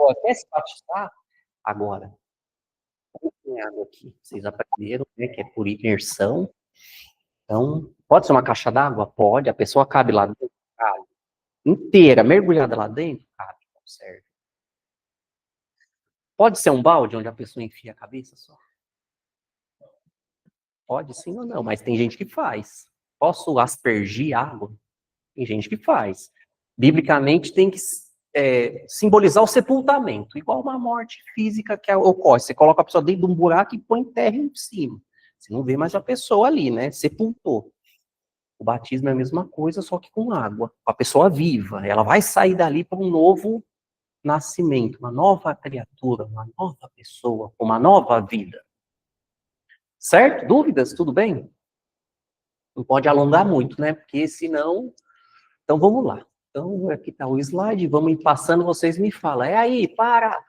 pessoa quer se batizar, agora, tem água aqui. Vocês aprenderam, né, que é por imersão. Então, pode ser uma caixa d'água? Pode. A pessoa cabe lá dentro, cabe. Inteira, mergulhada lá dentro, cabe, serve. Pode ser um balde onde a pessoa enfia a cabeça só? Pode sim ou não, mas tem gente que faz. Posso aspergir água? Tem gente que faz. Biblicamente tem que simbolizar o sepultamento, igual uma morte física que ocorre. Você coloca a pessoa dentro de um buraco e põe terra em cima. Você não vê mais a pessoa ali, né? Sepultou. O batismo é a mesma coisa, só que com água. A pessoa viva, ela vai sair dali para um novo nascimento, uma nova criatura, uma nova pessoa, uma nova vida. Certo? Dúvidas? Tudo bem? Não pode alongar muito, né? Porque senão... Então, vamos lá. Então, aqui está o slide, vamos ir passando, vocês me falam. É aí, para!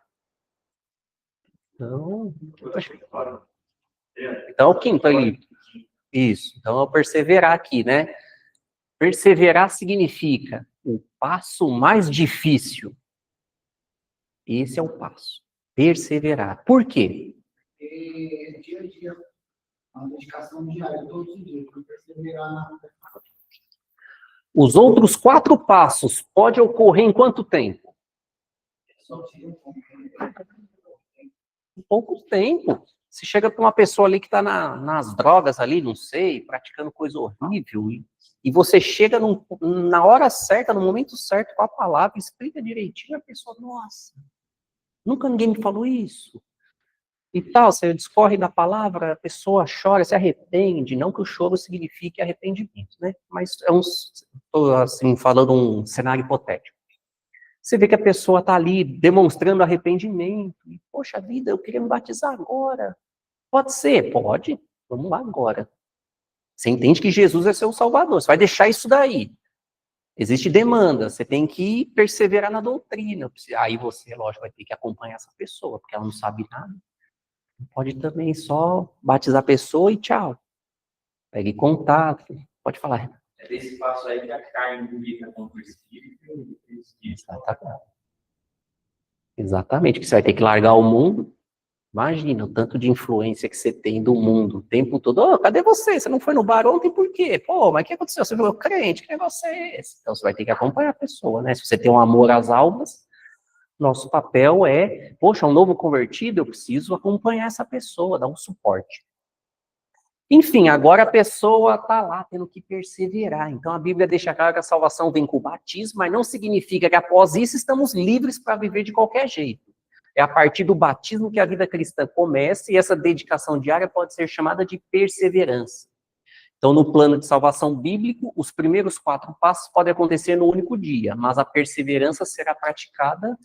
Então, o quinto aí. Isso. Então, eu perseverar aqui, né? Perseverar significa o passo mais difícil. Esse é o passo. Perseverar. Por quê? Porque dia a dia, uma dedicação diária, todos os dias, para perseverar na... Os outros 4 passos podem ocorrer em quanto tempo? Em pouco tempo. Se chega para uma pessoa ali que está nas drogas ali, não sei, praticando coisa horrível, e você chega na hora certa, no momento certo, com a palavra, explica direitinho, a pessoa, nossa, nunca ninguém me falou isso. E tal, você discorre da palavra, a pessoa chora, se arrepende, não que o choro signifique arrependimento, né? Mas estou assim, falando um cenário hipotético. Você vê que a pessoa está ali demonstrando arrependimento. E, poxa vida, eu queria me batizar agora. Pode ser? Pode. Vamos lá agora. Você entende que Jesus é seu salvador. Você vai deixar isso daí. Existe demanda. Você tem que perseverar na doutrina. Aí você, lógico, vai ter que acompanhar essa pessoa, porque ela não sabe nada. Pode também só batizar a pessoa e tchau. Pegue contato. Pode falar. É desse passo aí que a carne comunica com o espírito. Exatamente, que você vai ter que largar o mundo. Imagina o tanto de influência que você tem do mundo o tempo todo. Oh, cadê você? Você não foi no bar ontem por quê? Pô, mas o que aconteceu? Você virou crente, que negócio é esse? Então você vai ter que acompanhar a pessoa, né? Se você tem um amor às almas, nosso papel é, poxa, um novo convertido, eu preciso acompanhar essa pessoa, dar um suporte. Enfim, agora a pessoa está lá tendo que perseverar. Então a Bíblia deixa claro que a salvação vem com o batismo, mas não significa que após isso estamos livres para viver de qualquer jeito. É a partir do batismo que a vida cristã começa e essa dedicação diária pode ser chamada de perseverança. Então, no plano de salvação bíblico, os primeiros 4 passos podem acontecer no único dia, mas a perseverança será praticada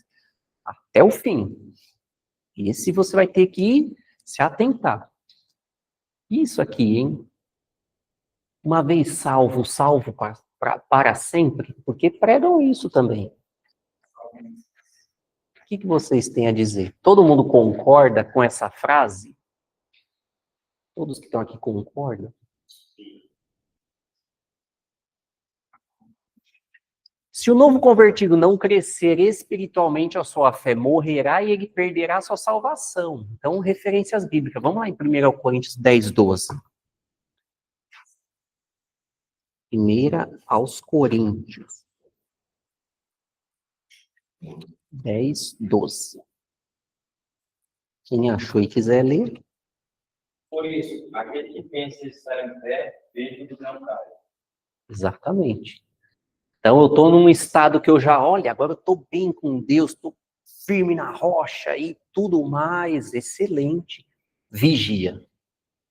até o fim. Esse você vai ter que se atentar. Isso aqui, hein? Uma vez salvo, salvo para sempre, porque pregam isso também. O que vocês têm a dizer? Todo mundo concorda com essa frase? Todos que estão aqui concordam? Se o novo convertido não crescer espiritualmente a sua fé, morrerá e ele perderá a sua salvação. Então, referências bíblicas. Vamos lá em 1 Coríntios 10, 12. 1 aos Coríntios 10, 12. Quem achou e quiser ler. Por isso, aquele que pensa estar em pé, veja que não cai. Exatamente. Então, eu estou num estado que eu já, olha, agora eu estou bem com Deus, estou firme na rocha e tudo mais, excelente. Vigia.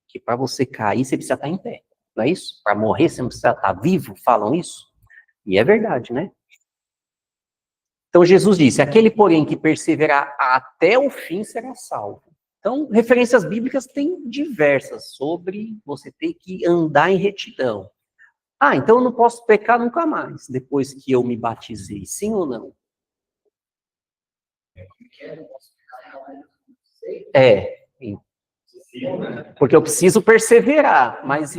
Que para você cair, você precisa estar em pé. Não é isso? Para morrer, você não precisa estar vivo, falam isso? E é verdade, né? Então, Jesus disse, aquele, porém, que perseverar até o fim será salvo. Então, referências bíblicas tem diversas sobre você ter que andar em retidão. Ah, então eu não posso pecar nunca mais, depois que eu me batizei, sim ou não? É, porque eu preciso perseverar, mas...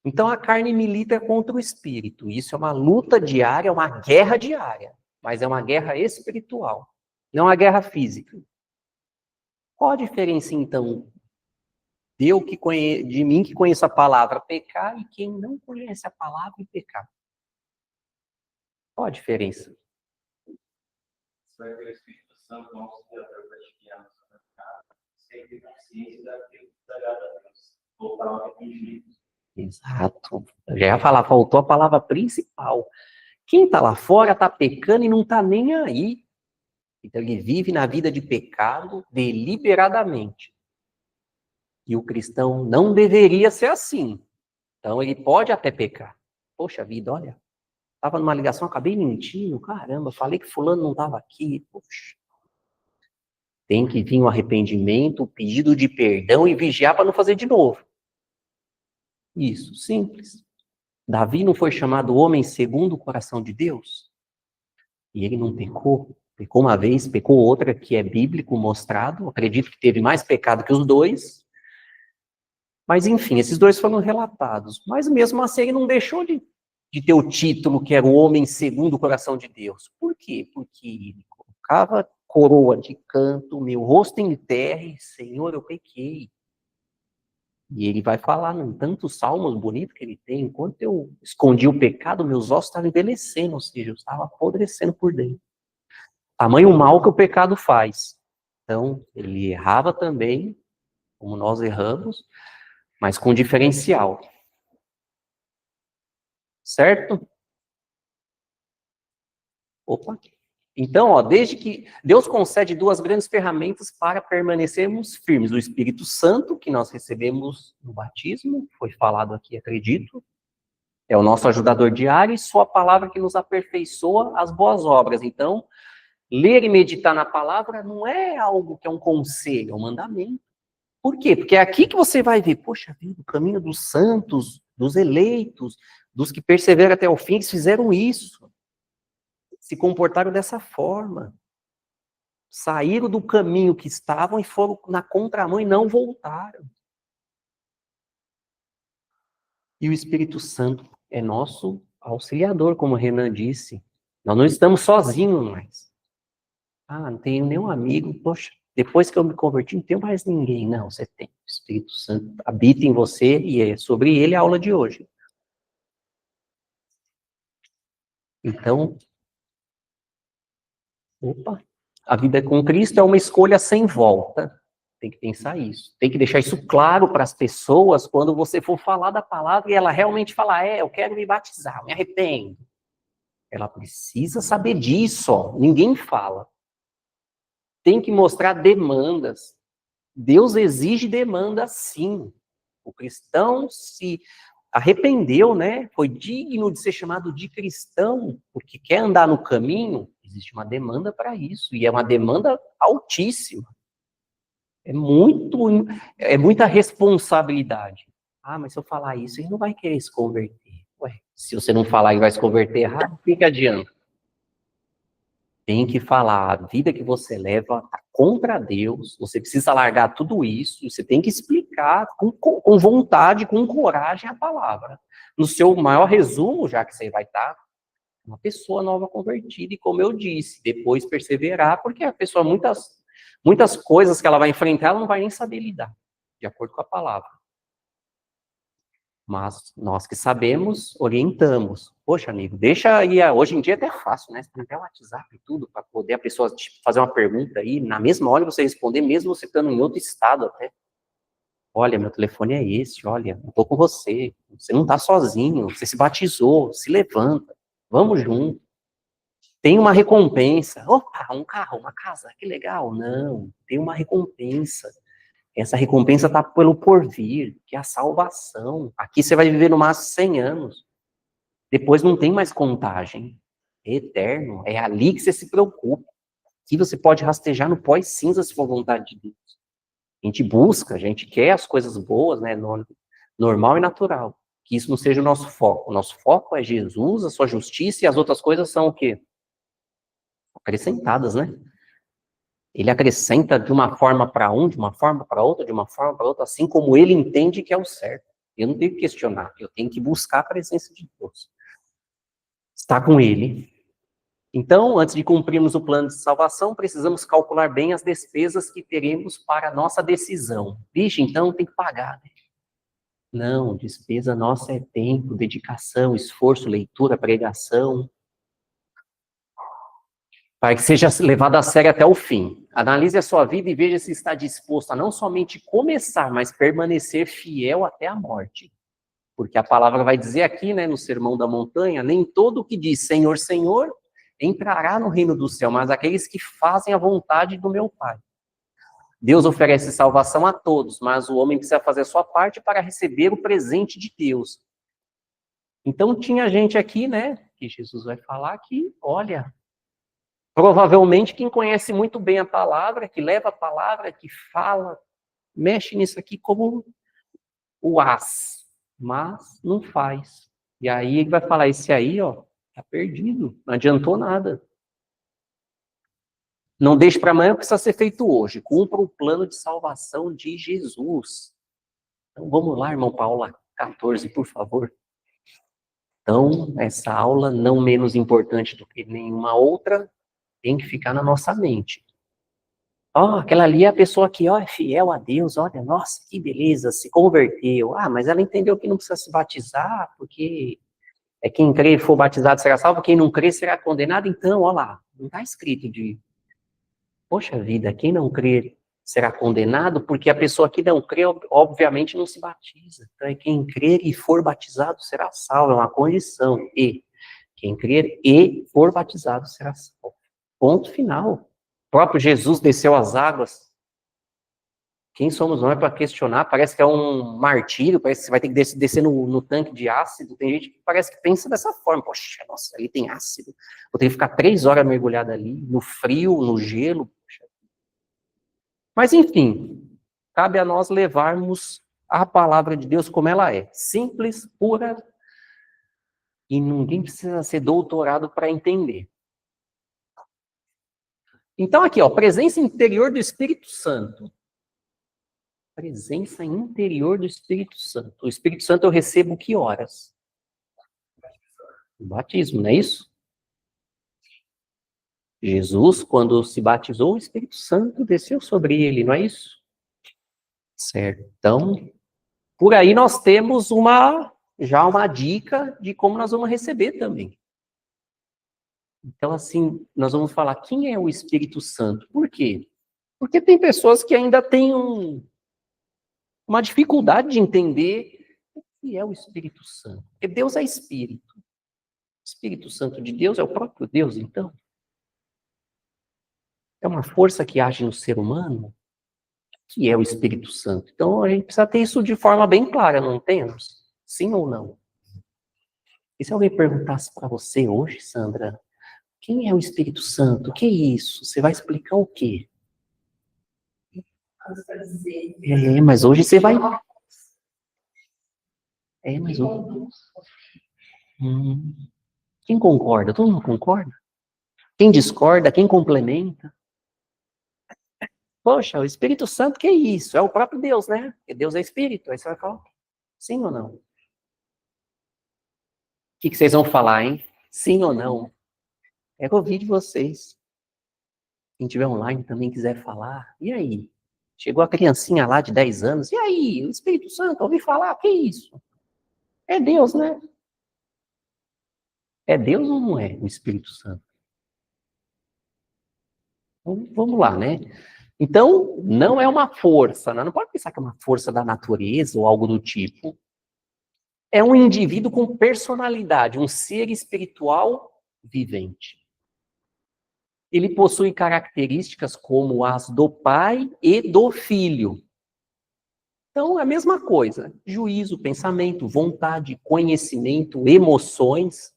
Então a carne milita contra o espírito. Isso é uma luta diária, uma guerra diária. Mas é uma guerra espiritual, não uma guerra física. Qual a diferença, então, de mim que conheço a palavra pecar e quem não conhece a palavra e pecar? Qual a diferença? Você vai ver o Espírito Santo como auxiliador para te guiar no seu pecado, sempre consciência daquilo que agrada a Deus. Voltar ao arrependimento. Exato. Eu já ia falar, faltou a palavra principal. Quem está lá fora está pecando e não está nem aí. Então ele vive na vida de pecado deliberadamente. E o cristão não deveria ser assim. Então ele pode até pecar. Poxa vida, olha, estava numa ligação, acabei mentindo, caramba, falei que fulano não estava aqui. Poxa. Tem que vir um arrependimento, um pedido de perdão e vigiar para não fazer de novo. Isso, simples. Davi não foi chamado homem segundo o coração de Deus? E ele não pecou? Pecou uma vez, pecou outra, que é bíblico mostrado. Acredito que teve mais pecado que os dois. Mas, enfim, esses dois foram relatados. Mas, mesmo assim, ele não deixou de ter o título que era o homem segundo o coração de Deus. Por quê? Porque ele colocava coroa de canto, meu rosto em terra, e, Senhor, eu pequei. E ele vai falar em tantos salmos bonitos que ele tem, enquanto eu escondi o pecado, meus ossos estavam envelhecendo, ou seja, eu estava apodrecendo por dentro. Tamanho mal que o pecado faz. Então, ele errava também, como nós erramos, mas com diferencial. Certo? Opa. Então, ó, desde que Deus concede duas grandes ferramentas para permanecermos firmes. O Espírito Santo, que nós recebemos no batismo, foi falado aqui, acredito, é o nosso ajudador diário, e sua palavra que nos aperfeiçoa as boas obras. Então, ler e meditar na palavra não é algo que é um conselho, é um mandamento. Por quê? Porque é aqui que você vai ver, poxa vida, o caminho dos santos, dos eleitos, dos que perseveram até o fim, eles fizeram isso. Se comportaram dessa forma. Saíram do caminho que estavam e foram na contramão e não voltaram. E o Espírito Santo é nosso auxiliador, como o Renan disse. Nós não estamos sozinhos mais. Ah, não tenho nenhum amigo. Poxa, depois que eu me converti, não tenho mais ninguém. Não, você tem. O Espírito Santo habita em você e é sobre ele a aula de hoje. Então, a vida com Cristo é uma escolha sem volta. Tem que pensar isso. Tem que deixar isso claro para as pessoas quando você for falar da palavra e ela realmente falar, eu quero me batizar, me arrependo. Ela precisa saber disso, ó. Ninguém fala. Tem que mostrar demandas. Deus exige demanda, sim. O cristão se arrependeu, né? Foi digno de ser chamado de cristão, porque quer andar no caminho. Existe uma demanda para isso, e é uma demanda altíssima. É muita responsabilidade. Ah, mas se eu falar isso, ele não vai querer se converter. Ué, se você não falar e vai se converter errado, o que adianta? Tem que falar, a vida que você leva está contra Deus, você precisa largar tudo isso, você tem que explicar com vontade, com coragem a palavra. No seu maior resumo, já que você vai estar uma pessoa nova convertida, e como eu disse, depois perseverar, porque a pessoa, muitas coisas que ela vai enfrentar, ela não vai nem saber lidar, de acordo com a palavra. Mas nós que sabemos, orientamos. Poxa, amigo, deixa aí, hoje em dia é até fácil, né? Você tem até o WhatsApp e tudo, para poder a pessoa fazer uma pergunta aí, na mesma hora você responder, mesmo você estando em outro estado até. Olha, meu telefone é esse, olha, eu tô com você, você não tá sozinho, você se batizou, se levanta, vamos junto. Tem uma recompensa. Opa, um carro, uma casa, que legal. Não, tem uma recompensa. Essa recompensa está pelo porvir, que é a salvação. Aqui você vai viver no máximo 100 anos. Depois não tem mais contagem. É eterno. É ali que você se preocupa. Aqui você pode rastejar no pós-cinza se for vontade de Deus. A gente busca, a gente quer as coisas boas, né? Normal e natural. Que isso não seja o nosso foco. O nosso foco é Jesus, a sua justiça, e as outras coisas são o quê? Acrescentadas, né? Ele acrescenta de uma forma para um, de uma forma para outra, de uma forma para outra, assim como ele entende que é o certo. Eu não tenho que questionar, eu tenho que buscar a presença de Deus. Estar com Ele. Então, antes de cumprirmos o plano de salvação, precisamos calcular bem as despesas que teremos para a nossa decisão. Vixe, então tem que pagar, né? Não, despesa nossa é tempo, dedicação, esforço, leitura, pregação, para que seja levado a sério até o fim. Analise a sua vida e veja se está disposto a não somente começar, mas permanecer fiel até a morte. Porque a palavra vai dizer aqui, né, no Sermão da Montanha, nem todo o que diz Senhor, Senhor, entrará no reino do céu, mas aqueles que fazem a vontade do meu Pai. Deus oferece salvação a todos, mas o homem precisa fazer a sua parte para receber o presente de Deus. Então tinha gente aqui, né, que Jesus vai falar que, olha, provavelmente quem conhece muito bem a palavra, que leva a palavra, que fala, mexe nisso aqui como o as, mas não faz. E aí ele vai falar, esse aí, ó, tá perdido, não adiantou nada. Não deixe para amanhã, precisa ser feito hoje. Cumpra o plano de salvação de Jesus. Então vamos lá, irmão Paula 14, por favor. Então, essa aula, não menos importante do que nenhuma outra, tem que ficar na nossa mente. Ó, aquela ali é a pessoa que, ó, é fiel a Deus, olha, nossa, que beleza, se converteu. Ah, mas ela entendeu que não precisa se batizar, porque quem crê e for batizado será salvo, quem não crê será condenado. Então, ó lá, não está escrito de, poxa vida, quem não crê será condenado, porque a pessoa que não crê, obviamente, não se batiza. Então, quem crer e for batizado será salvo, é uma condição. E quem crer e for batizado será salvo. Ponto final. O próprio Jesus desceu as águas. Quem somos nós para questionar? Parece que é um martírio, parece que você vai ter que descer no tanque de ácido. Tem gente que parece que pensa dessa forma. Poxa, nossa, ali tem ácido. Vou ter que ficar 3 horas mergulhado ali, no frio, no gelo. Poxa. Mas, enfim, cabe a nós levarmos a palavra de Deus como ela é. Simples, pura, e ninguém precisa ser doutorado para entender. Então, aqui, ó, presença interior do Espírito Santo. Presença interior do Espírito Santo. O Espírito Santo eu recebo que horas? O batismo, não é isso? Jesus, quando se batizou, o Espírito Santo desceu sobre ele, não é isso? Certo. Então, por aí nós temos já uma dica de como nós vamos receber também. Então, assim, nós vamos falar quem é o Espírito Santo. Por quê? Porque tem pessoas que ainda têm uma dificuldade de entender o que é o Espírito Santo. Porque Deus é Espírito. O Espírito Santo de Deus é o próprio Deus, então? É uma força que age no ser humano? O que é o Espírito Santo? Então, a gente precisa ter isso de forma bem clara, não temos? Sim ou não? E se alguém perguntasse para você hoje, Sandra, quem é o Espírito Santo? O que é isso? Você vai explicar o quê? Mas hoje você vai... mas hoje... Quem concorda? Todo mundo concorda? Quem discorda? Quem complementa? Poxa, o Espírito Santo, que é isso? É o próprio Deus, né? Porque Deus é Espírito. Aí você vai falar, sim ou não? O que vocês vão falar, hein? Sim ou não? Quero ouvir de vocês. Quem tiver online também quiser falar. E aí? Chegou a criancinha lá de 10 anos. E aí? O Espírito Santo, ouvi falar? Que isso? É Deus, né? É Deus ou não é o Espírito Santo? Então, vamos lá, né? Então, não é uma força, né? Não pode pensar que é uma força da natureza ou algo do tipo. É um indivíduo com personalidade, um ser espiritual vivente. Ele possui características como as do Pai e do Filho. Então, é a mesma coisa. Juízo, pensamento, vontade, conhecimento, emoções.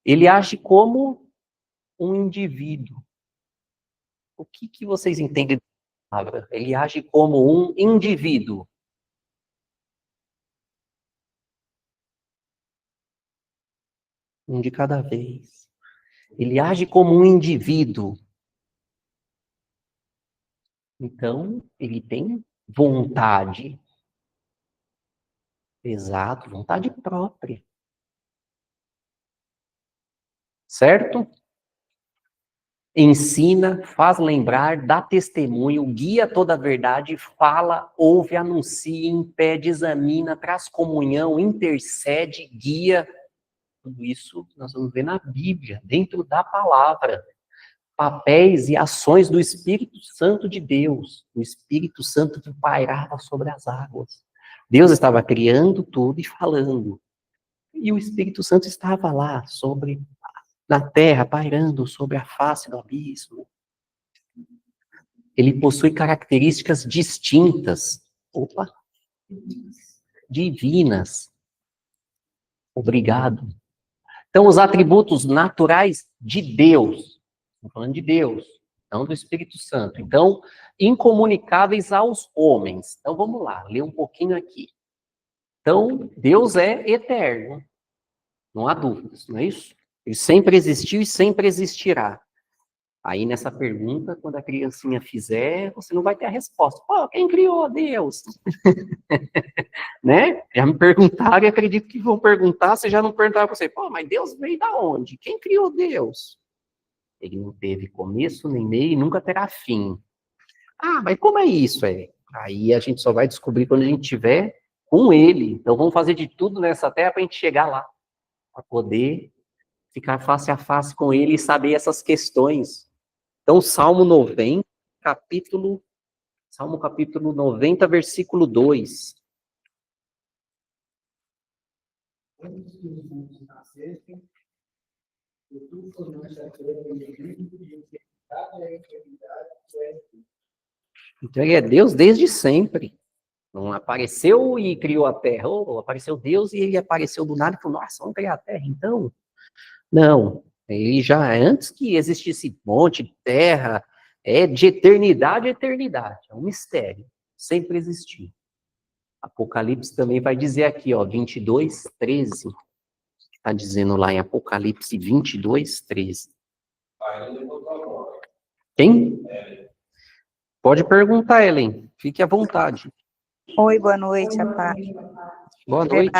Ele age como um indivíduo. O que vocês entendem da palavra? Ele age como um indivíduo. Um de cada vez. Ele age como um indivíduo. Então, ele tem vontade. Exato, vontade própria. Certo? Ensina, faz lembrar, dá testemunho, guia toda a verdade, fala, ouve, anuncia, impede, examina, traz comunhão, intercede, guia. Tudo isso nós vamos ver na Bíblia, dentro da palavra. Papéis e ações do Espírito Santo de Deus. O Espírito Santo que pairava sobre as águas. Deus estava criando tudo e falando. E o Espírito Santo estava lá, na terra, pairando sobre a face do abismo. Ele possui características distintas. Divinas. Obrigado. Então, os atributos naturais de Deus. Estou falando de Deus, não do Espírito Santo. Então, incomunicáveis aos homens. Então, vamos lá, ler um pouquinho aqui. Então, Deus é eterno. Não há dúvidas, não é isso? Ele sempre existiu e sempre existirá. Aí, nessa pergunta, quando a criancinha fizer, você não vai ter a resposta. Pô, quem criou Deus? Né? Já me perguntaram e acredito que vão perguntar, você já não perguntaram para você. Pô, mas Deus veio da onde? Quem criou Deus? Ele não teve começo, nem meio e nunca terá fim. Ah, mas como é isso? Aí a gente só vai descobrir quando a gente estiver com ele. Então vamos fazer de tudo nessa terra para a gente chegar lá. Para poder ficar face a face com ele e saber essas questões. Então, Salmo capítulo 90, versículo 2. Antes que os mundos nascessem, e tu formaste a terra e o livro de eternidade a eternidade, tu és Deus. Então ele é Deus desde sempre. Não apareceu e criou a terra. Ou apareceu Deus e ele apareceu do nada e falou, nossa, vamos criar a terra então? Não. Ele já, antes que existisse monte, terra, de eternidade a eternidade. É um mistério. Sempre existiu. Apocalipse também vai dizer aqui, 22, 13. Está dizendo lá em Apocalipse 22, 13. Quem? Pode perguntar, Ellen. Fique à vontade. Oi, boa noite, a paz. Boa noite.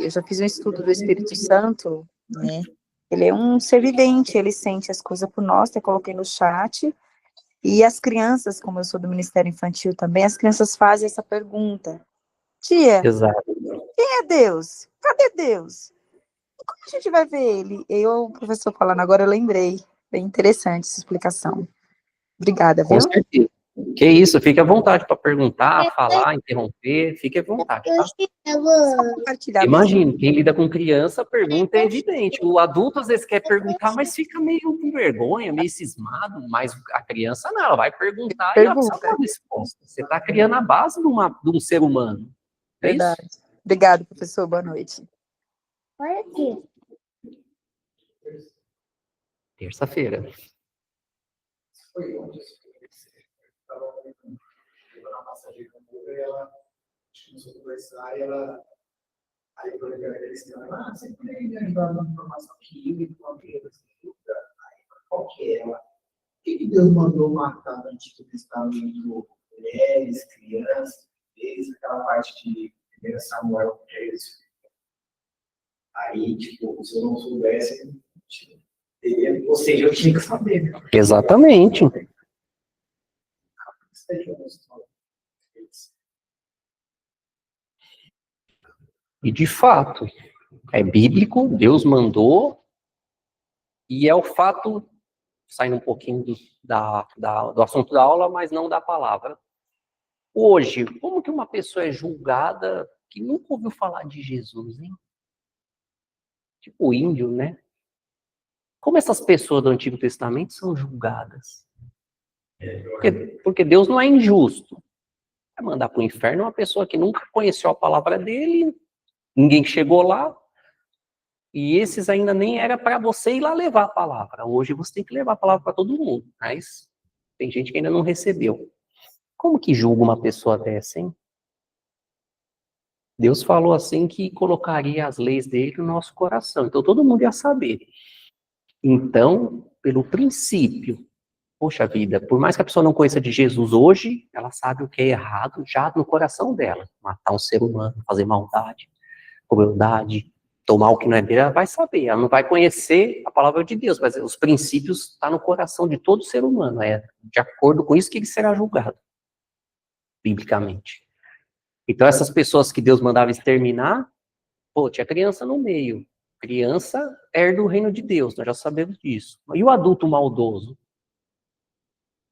Eu já fiz um estudo do Espírito Santo, né? Ele é um ser vivente, ele sente as coisas por nós, até coloquei no chat. E as crianças, como eu sou do Ministério Infantil também, as crianças fazem essa pergunta. Tia, Exato. quem é Deus? Cadê Deus? E como a gente vai ver ele? O professor falando agora, eu lembrei. Bem interessante essa explicação. Obrigada, viu? Com certeza. Que isso, fique à vontade para perguntar, falar, interromper, fique à vontade, tá? Só compartilhar mesmo. Imagina, quem lida com criança, a pergunta é evidente. O adulto às vezes quer perguntar, mas fica meio com vergonha, meio cismado, mas a criança não, ela vai perguntar e ela precisa dar uma resposta. Você está criando a base de um ser humano. É Verdade. isso? Obrigado, professor. Boa noite. Olha aqui. Terça-feira. Foi onde eu estava na passagem com o e ela começou a conversar e ela. Aí eu falei para ela, você poderia me ajudar numa informação que uma vez aí qual que é ela? Por que Deus mandou matar no Antigo Testamento mulheres, crianças, desde aquela parte de 1 Samuel que é isso? Aí, tipo, se eu não soubesse, ou seja, eu tinha que saber. Né? Exatamente. E de fato, é bíblico, Deus mandou, e é o fato, saindo um pouquinho do assunto da aula, mas não da palavra. Hoje, como que uma pessoa é julgada que nunca ouviu falar de Jesus, hein? Tipo índio, né? Como essas pessoas do Antigo Testamento são julgadas? Porque Deus não é injusto. Vai mandar para o inferno uma pessoa que nunca conheceu a palavra dele, ninguém chegou lá, e esses ainda nem era para você ir lá levar a palavra. Hoje você tem que levar a palavra para todo mundo, mas tem gente que ainda não recebeu. Como que julga uma pessoa dessa, hein? Deus falou assim que colocaria as leis dele no nosso coração, então todo mundo ia saber. Então, pelo princípio Poxa vida, por mais que a pessoa não conheça de Jesus hoje, ela sabe o que é errado já no coração dela. Matar um ser humano, fazer maldade, crueldade, tomar o que não é dele, ela vai saber. Ela não vai conhecer a palavra de Deus, mas os princípios estão no coração de todo ser humano. É de acordo com isso que ele será julgado, biblicamente. Então, essas pessoas que Deus mandava exterminar, pô, tinha criança no meio. Criança herda o reino de Deus, nós já sabemos disso. E o adulto maldoso?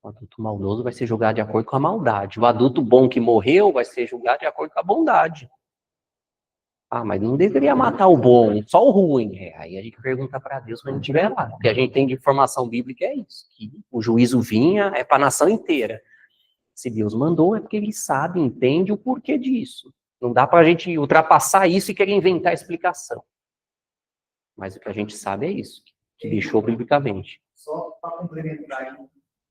O adulto maldoso vai ser julgado de acordo com a maldade. O adulto bom que morreu vai ser julgado de acordo com a bondade. Ah, mas não deveria matar o bom, só o ruim. Aí a gente pergunta para Deus quando a gente estiver lá. O que a gente tem de informação bíblica é isso, que o juízo vinha é para a nação inteira. Se Deus mandou, é porque ele sabe, entende o porquê disso. Não dá para a gente ultrapassar isso e querer inventar explicação. Mas o que a gente sabe é isso, que deixou biblicamente. Só para complementar aí,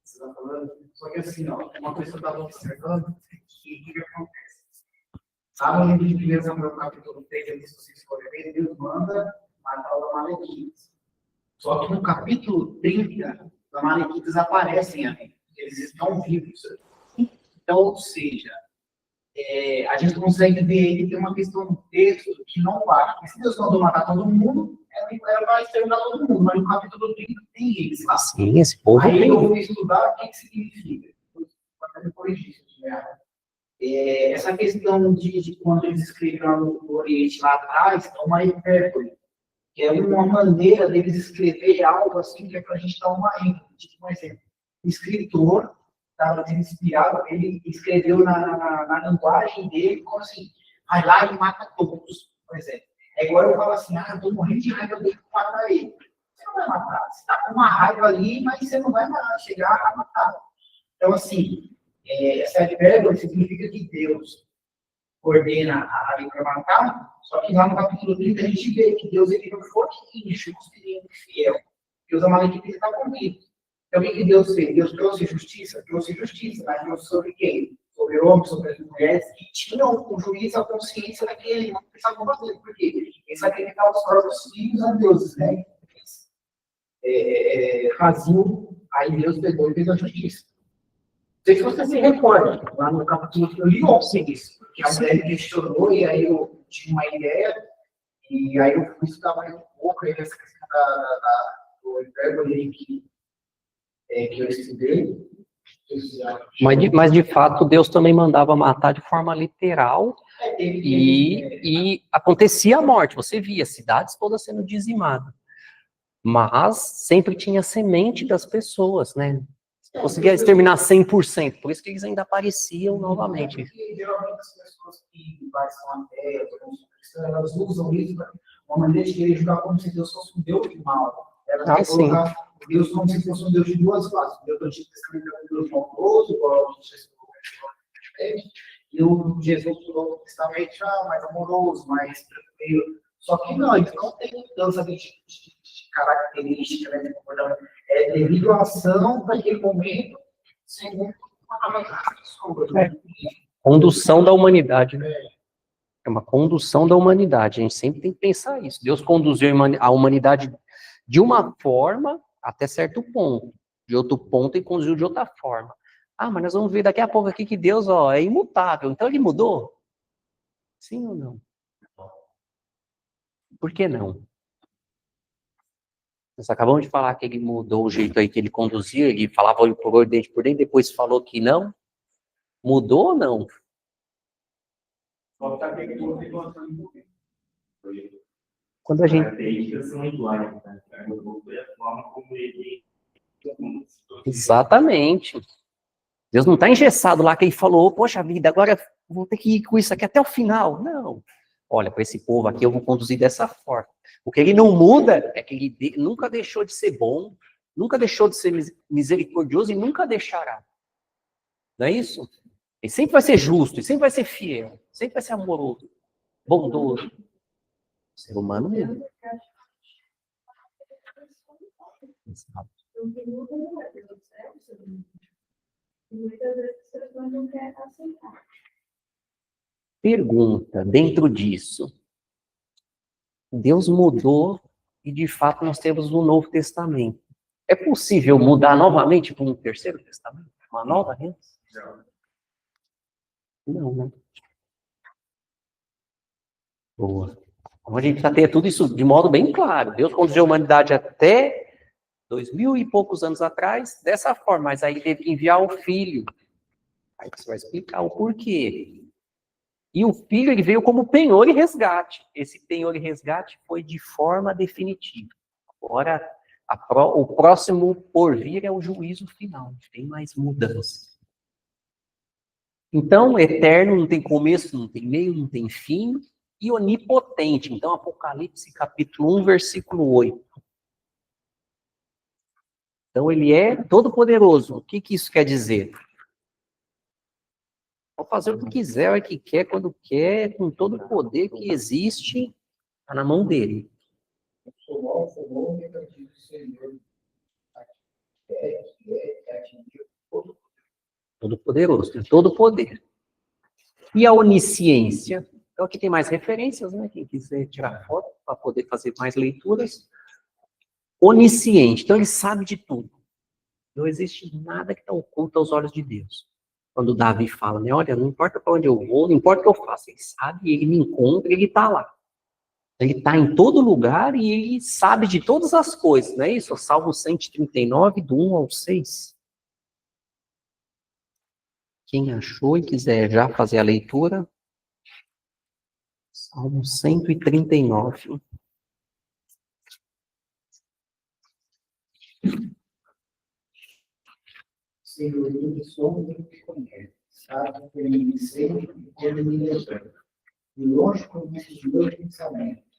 você está falando, só que assim, ó, uma coisa que eu estava observando, que o que acontece? Lá no livro de 1 Samuel, capítulo 3, se vocês forem ver, Deus manda matar os amalequitas. Só que no capítulo 30, os amalequitas aparecem ali. Eles estão vivos. Então, ou seja, a gente consegue ver que tem uma questão do texto que não bate. Se Deus mandou matar todo mundo, ela vai exterminar todo mundo. Mas no capítulo 30 tem eles lá. Sim, esse povo Aí tem. eu fui estudar o que significa. Depois disso, né? Essa questão de quando eles escreveram no Oriente lá atrás, é uma hipérbole. É uma maneira deles escrever algo assim que é para a gente dar uma ênfase. Tipo, um exemplo. O escritor estava sendo inspirado, ele escreveu na linguagem dele, como assim, vai lá e mata todos, por exemplo. Agora eu falo assim, eu estou morrendo de raiva, eu tenho que matar ele. Você não vai matar, você está com uma raiva ali, mas você não vai chegar a matar. Então, assim, essa hipérbole significa que Deus ordena a lei para matar, só que lá no capítulo 30 a gente vê que Deus ele não foi injusto e fiel, que os amalequitas estavam vivos. Então, o que Deus fez? Deus trouxe justiça, mas Deus sobre quem? Sobre homens, sobre as mulheres, que tinham o juízo, a consciência daquele não precisavam fazer. Por quê? Eles sacrificavam os próprios filhos a deuses, né? Faziam, aí Deus pegou e fez a justiça. Não sei se você se recorda, lá no capítulo que eu li ontem isso, que a mulher questionou e aí eu tinha uma ideia, e aí eu fui estudar mais um pouco, aí essa questão do hipérbole que eu estudei. Mas de fato, Deus também mandava matar de forma literal e acontecia a morte. Você via cidades todas sendo dizimadas. Mas sempre tinha semente das pessoas, né? Conseguia exterminar 100%. Por isso que eles ainda apareciam novamente. Porque, geralmente as pessoas que são ateias, elas usam isso para uma maneira de querer julgar como se Deus fosse um Deus de mal. Elas querem colocar Deus como se fosse um Deus de duas faces. Deus do Antigo Testamento é um Deus maldoso, igual a gente e o Jesus do Novo Testamento é mais amoroso, mais tranquilo. Só que não, eles não têm mudança de característica, né, de comportamento. É devido à ação daquele momento, segundo condução da humanidade, né? É uma condução da humanidade. A gente sempre tem que pensar isso. Deus conduziu a humanidade de uma forma até certo ponto. De outro ponto, ele conduziu de outra forma. Mas nós vamos ver daqui a pouco aqui que Deus, é imutável. Então ele mudou? Sim ou não? Por que não? Nós acabamos de falar que ele mudou o jeito aí que ele conduzia, ele falava por dentro, depois falou que não. Mudou ou não? Quando a gente... Exatamente. Deus não está engessado lá que ele falou, poxa vida, agora vou ter que ir com isso aqui até o final. Não. Olha, para esse povo aqui eu vou conduzir dessa forma. O que ele não muda é que ele nunca deixou de ser bom, nunca deixou de ser misericordioso e nunca deixará. Não é isso? Ele sempre vai ser justo, ele sempre vai ser fiel, sempre vai ser amoroso, bondoso. O ser humano mesmo. Pergunta, dentro disso, Deus mudou e de fato nós temos o Novo Testamento. É possível mudar novamente para um terceiro testamento? Uma nova aliança? Não, né? Boa. Então a gente precisa ter tudo isso de modo bem claro. Deus conduziu a humanidade até 2000 e poucos anos atrás dessa forma, mas aí teve que enviar o Filho. Aí você vai explicar o porquê. E o Filho, ele veio como penhor e resgate. Esse penhor e resgate foi de forma definitiva. Agora, o próximo por vir é o juízo final. Não tem mais mudança. Então, eterno não tem começo, não tem meio, não tem fim. E onipotente. Então, Apocalipse capítulo 1, versículo 8. Então, ele é todo-poderoso. O que isso quer dizer? Pode fazer o que quiser, o que quer, quando quer, com todo o poder que existe, está na mão dele. Todo-poderoso, tem todo o poder. E a onisciência? Então, aqui tem mais referências, né? Quem quiser tirar foto para poder fazer mais leituras. Onisciente, então ele sabe de tudo. Não existe nada que está oculto aos olhos de Deus. Quando Davi fala, né? Olha, não importa para onde eu vou, não importa o que eu faço, ele sabe, ele me encontra, ele está lá. Ele está em todo lugar e ele sabe de todas as coisas, não é isso? Salmo 139, do 1 ao 6. Quem achou e quiser já fazer a leitura, Salmo 139. Senhor, tu me sondas e me conhece, sabe que eu me sei e quando me levanto. De longe conheces os meus pensamentos.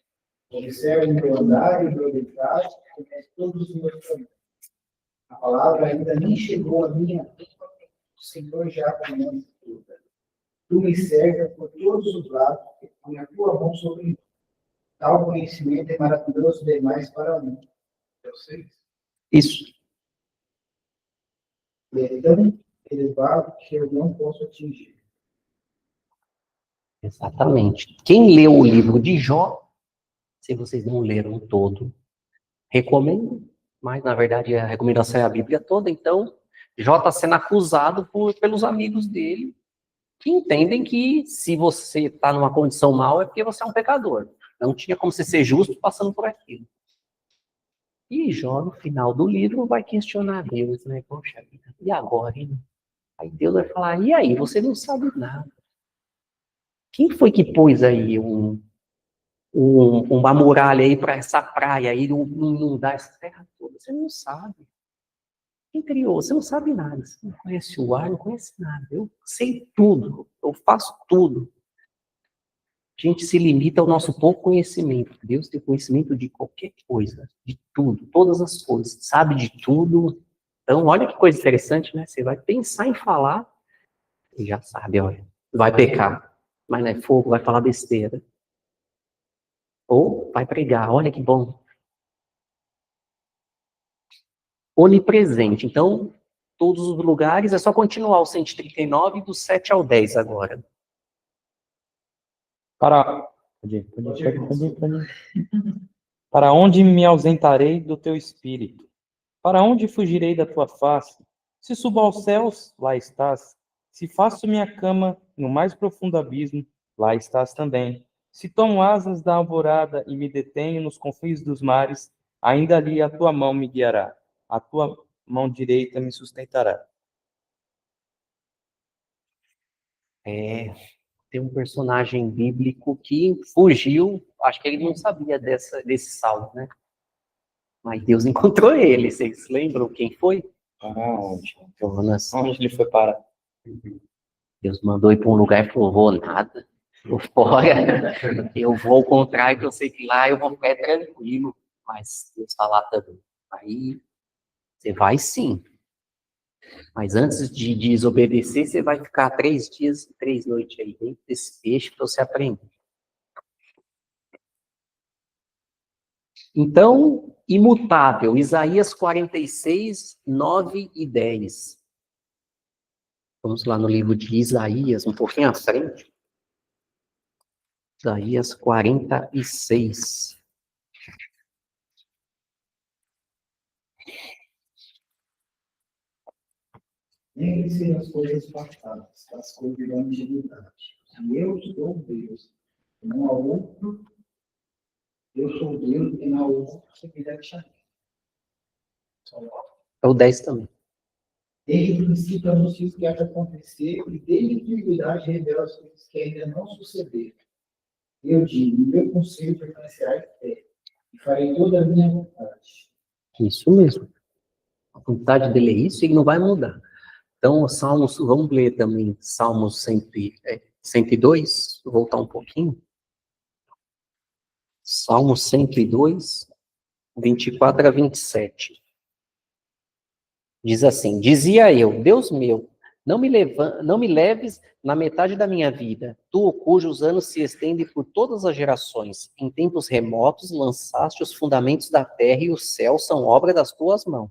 Observa o meu andar e o meu deitar, conhece todos os meus caminhos. A palavra ainda nem chegou à minha boca, o Senhor já conhece tudo. Tu me cercas por todos os lados e põe a tua mão sobre mim. Tal conhecimento é maravilhoso demais para mim. Eu sei. Isso. E é tão elevado que eu não posso atingir. Exatamente. Quem leu o livro de Jó, se vocês não leram todo, recomendo, mas na verdade a recomendação é a Bíblia toda, então Jó está sendo acusado pelos amigos dele, que entendem que se você está numa condição mal é porque você é um pecador. Não tinha como você ser justo passando por aquilo. E Jó, no final do livro, vai questionar Deus, né? Poxa vida, e agora, hein? Aí Deus vai falar, e aí, você não sabe nada. Quem foi que pôs aí uma muralha aí para essa praia aí, inundar essa terra toda? Você não sabe. Quem criou? Você não sabe nada. Você não conhece o ar, não conhece nada. Eu sei tudo. Eu faço tudo. A gente se limita ao nosso pouco conhecimento. Deus tem conhecimento de qualquer coisa, de tudo, todas as coisas, sabe de tudo. Então, olha que coisa interessante, né? Você vai pensar em falar e já sabe, olha, vai pecar, mas não é fogo, vai falar besteira. Ou vai pregar, olha que bom. Onipresente. Então, todos os lugares, é só continuar o 139 do 7 ao 10 agora. Para onde me ausentarei do teu espírito? Para onde fugirei da tua face? Se subo aos céus, lá estás. Se faço minha cama no mais profundo abismo, lá estás também. Se tomo asas da alvorada e me detenho nos confins dos mares, ainda ali a tua mão me guiará. A tua mão direita me sustentará. Tem um personagem bíblico que fugiu, acho que ele não sabia desse salmo, né? Mas Deus encontrou ele, vocês lembram quem foi? Onde? Jonas. Onde ele foi parar? Deus mandou ir para um lugar e falou, vou nada, vou fora, eu vou ao contrário, que eu sei que lá eu vou ficar tranquilo, mas Deus está lá também. Aí, você vai sim, mas antes de desobedecer, você vai ficar 3 dias e 3 noites aí dentro desse peixe para você aprender. Então, imutável, Isaías 46, 9 e 10. Vamos lá no livro de Isaías, um pouquinho à frente. Isaías 46. Lembre-se das coisas passadas, das coisas da antiguidade. E eu sou Deus, e não há outro. Eu sou Deus, e não há outro que me deve chamar. É o 10 também. Desde o princípio anuncio o que há de acontecer, e desde a antiguidade revela as coisas que ainda não sucederam. Eu digo, o meu conselho permanecerá em pé, e farei toda a minha vontade. Isso mesmo. A vontade dele é isso e não vai mudar. Então, Salmos, vamos ler também Salmos 102, vou voltar um pouquinho. Salmos 102, 24 a 27. Diz assim: dizia eu, Deus meu, não me leves na metade da minha vida, tu cujos anos se estendem por todas as gerações. Em tempos remotos lançaste os fundamentos da terra e os céus são obra das tuas mãos.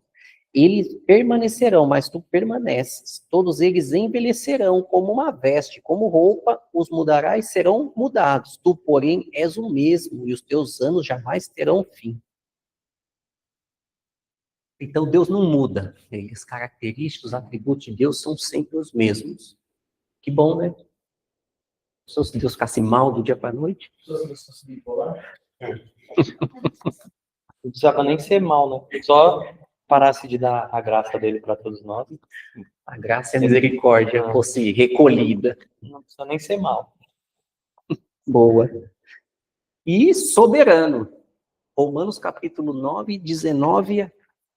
Eles permanecerão, mas tu permaneces. Todos eles envelhecerão como uma veste, como roupa, os mudarás e serão mudados. Tu, porém, és o mesmo, e os teus anos jamais terão fim. Então, Deus não muda. As características, os atributos de Deus são sempre os mesmos. Que bom, né? Se Deus ficasse mal do dia para a noite. Pessoas que estão se bipolar, Não precisava nem ser mal, né? Só parasse de dar a graça dele para todos nós. A graça e a misericórdia fosse recolhida. Não precisa nem ser mal. Boa. E soberano. Romanos capítulo 9, 19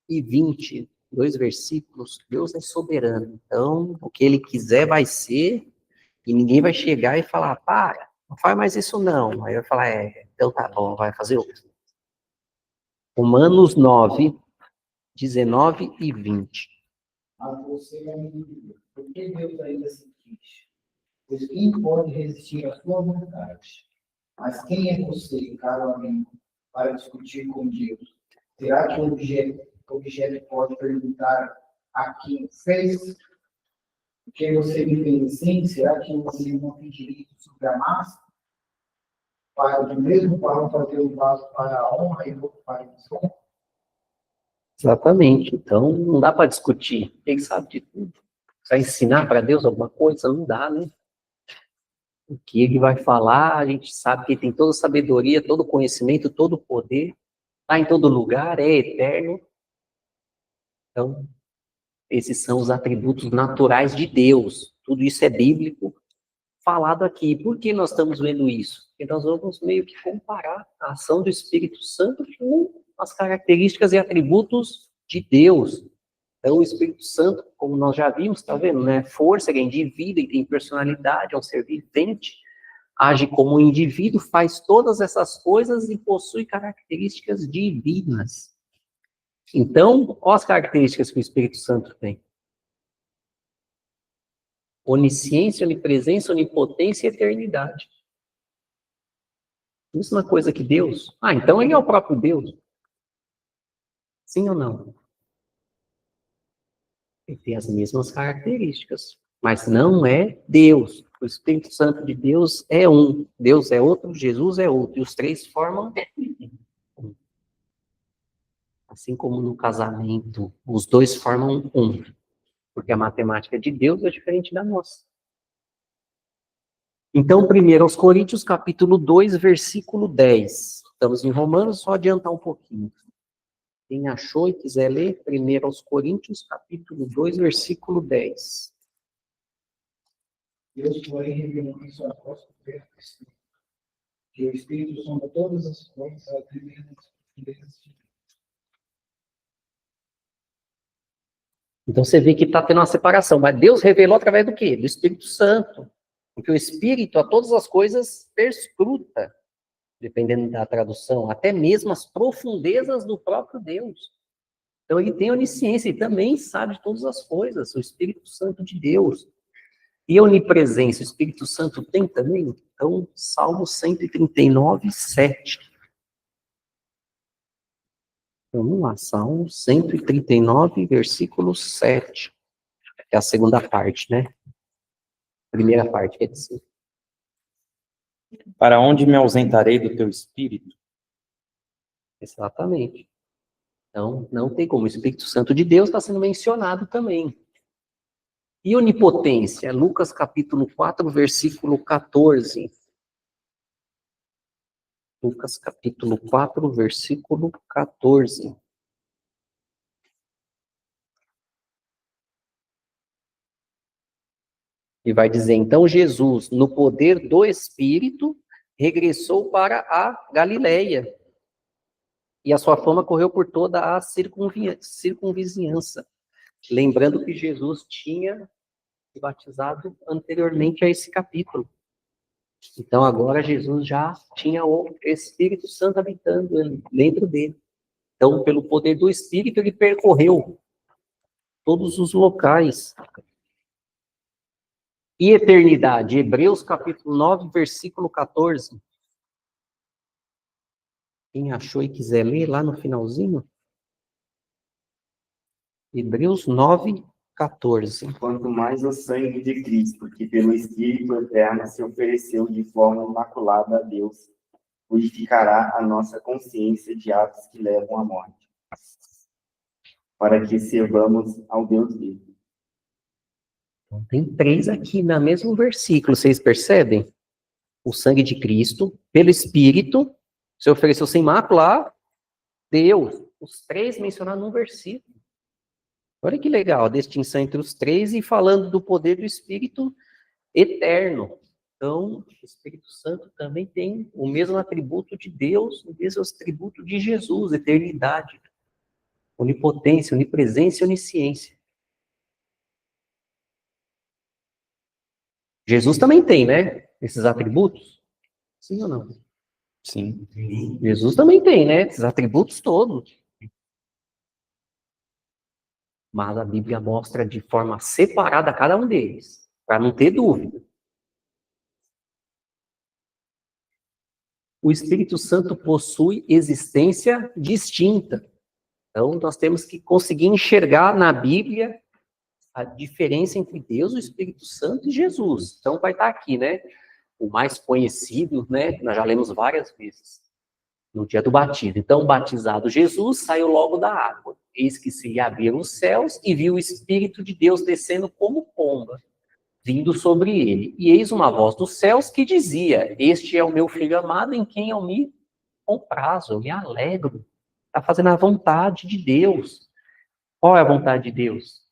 e 20. 2 versículos. Deus é soberano. Então, o que ele quiser vai ser, e ninguém vai chegar e falar, para, não faz mais isso não. Aí vai falar, então tá bom, vai fazer outro. Romanos 9, 19 e 20. mas você é um indivíduo. Por que Deus ainda se quis? Pois quem pode resistir à sua vontade? Mas quem é você, caro amigo, para discutir com Deus? Será que o objeto pode perguntar a quem fez? O que você me fez assim? Será que você não tem direito sobre a massa? Para do mesmo para fazer o vaso para a honra e outro para a desonra? Exatamente. Então, não dá para discutir. Ele sabe de tudo. Vai ensinar para Deus alguma coisa? Não dá, né? O que ele vai falar, a gente sabe que ele tem toda a sabedoria, todo o conhecimento, todo o poder. Está em todo lugar, é eterno. Então, esses são os atributos naturais de Deus. Tudo isso é bíblico falado aqui. Por que nós estamos vendo isso? Porque nós vamos meio que comparar a ação do Espírito Santo com as características e atributos de Deus. Então, o Espírito Santo, como nós já vimos, está vendo, né? Força, ele é indivíduo, ele tem personalidade, é um ser vivente, age como um indivíduo, faz todas essas coisas e possui características divinas. Então, olha as características que o Espírito Santo tem. Onisciência, onipresença, onipotência e eternidade. Mesma coisa que Deus. Ah, então ele é o próprio Deus. Sim ou não? Ele tem as mesmas características, mas não é Deus. O Espírito Santo de Deus é um. Deus é outro, Jesus é outro. E os três formam um. Assim como no casamento, os dois formam um. Porque a matemática de Deus é diferente da nossa. Então, primeiro aos Coríntios, capítulo 2, versículo 10. Estamos em Romanos, só adiantar um pouquinho. Quem achou e quiser ler, primeiro aos Coríntios, capítulo 2, versículo 10. Deus, porém, revelou em sua apóstolo que o Espírito sonda todas as coisas, até mesmo as profundezas de Deus. Então você vê que está tendo uma separação, mas Deus revelou através do quê? Do Espírito Santo. Porque o Espírito, a todas as coisas, perscruta, dependendo da tradução, até mesmo as profundezas do próprio Deus. Então ele tem onisciência e também sabe de todas as coisas, o Espírito Santo de Deus. E a onipresença, o Espírito Santo tem também? Então, Salmo 139, 7. Então, vamos lá, Salmo 139, versículo 7. É a segunda parte, né? Primeira parte, quer dizer. Para onde me ausentarei do teu espírito? Exatamente. Então, não tem como. O Espírito Santo de Deus está sendo mencionado também. E onipotência? Lucas capítulo 4, versículo 14. Lucas capítulo 4, versículo 14. E vai dizer, então Jesus, no poder do Espírito, regressou para a Galileia. E a sua fama correu por toda a circunvizinhança. Lembrando que Jesus tinha se batizado anteriormente a esse capítulo. Então agora Jesus já tinha o Espírito Santo habitando dentro dele. Então, pelo poder do Espírito, ele percorreu todos os locais. E eternidade, Hebreus capítulo 9, versículo 14. Quem achou e quiser ler lá no finalzinho? Hebreus 9, 14. Quanto mais o sangue de Cristo, que pelo Espírito eterno se ofereceu de forma imaculada a Deus, purificará a nossa consciência de atos que levam à morte, para que servamos ao Deus vivo. Tem 3 aqui no mesmo versículo, vocês percebem? O sangue de Cristo, pelo Espírito, se ofereceu sem mácula a Deus. Os 3 mencionados num versículo. Olha que legal a distinção entre os 3 e falando do poder do Espírito eterno. Então, o Espírito Santo também tem o mesmo atributo de Deus, o mesmo atributo de Jesus, eternidade, onipotência, onipresença e onisciência. Jesus também tem, né? Esses atributos? Sim ou não? Sim. Jesus também tem, né? Esses atributos todos. Mas a Bíblia mostra de forma separada cada um deles, para não ter dúvida. O Espírito Santo possui existência distinta. Então, nós temos que conseguir enxergar na Bíblia a diferença entre Deus, o Espírito Santo e Jesus. Então, vai estar aqui, né? O mais conhecido, né? Nós já lemos várias vezes. No dia do batismo. Então, batizado Jesus, saiu logo da água. Eis que se abriram os céus e viu o Espírito de Deus descendo como pomba, vindo sobre ele. E eis uma voz dos céus que dizia, este é o meu filho amado em quem eu me comprazo, eu me alegro. Está fazendo a vontade de Deus. Qual é a vontade de Deus?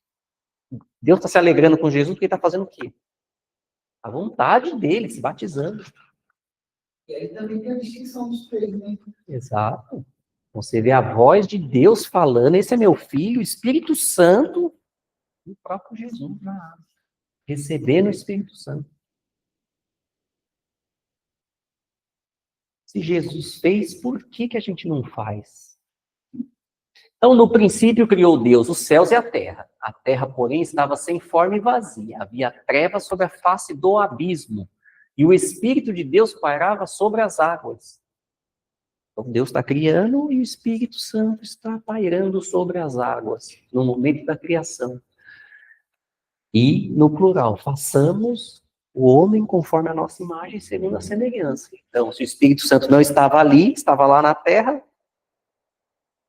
Deus está se alegrando com Jesus porque ele está fazendo o quê? A vontade dele, se batizando. E aí também tem a distinção dos 3, né? Exato. Você vê a voz de Deus falando, esse é meu filho, o Espírito Santo, e o próprio Jesus na água, recebendo o Espírito Santo. Se Jesus fez, por que a gente não faz? Então, no princípio criou Deus os céus e a terra. A terra, porém, estava sem forma e vazia. Havia trevas sobre a face do abismo. E o Espírito de Deus pairava sobre as águas. Então, Deus está criando e o Espírito Santo está pairando sobre as águas, no momento da criação. E, no plural, façamos o homem conforme a nossa imagem, segundo a semelhança. Então, se o Espírito Santo não estava ali, estava lá na terra,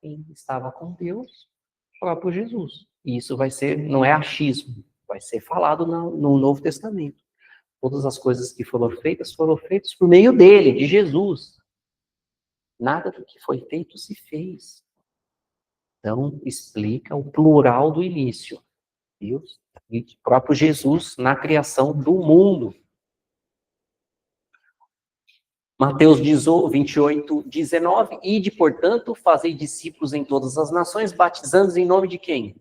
quem estava com Deus? O próprio Jesus. E isso vai ser, não é achismo, vai ser falado no Novo Testamento. Todas as coisas que foram feitas por meio dele, de Jesus. Nada do que foi feito se fez. Então, explica o plural do início. Deus e o próprio Jesus na criação do mundo. Mateus 28, 19. Ide, portanto, fazei discípulos em todas as nações, batizando-os em nome de quem?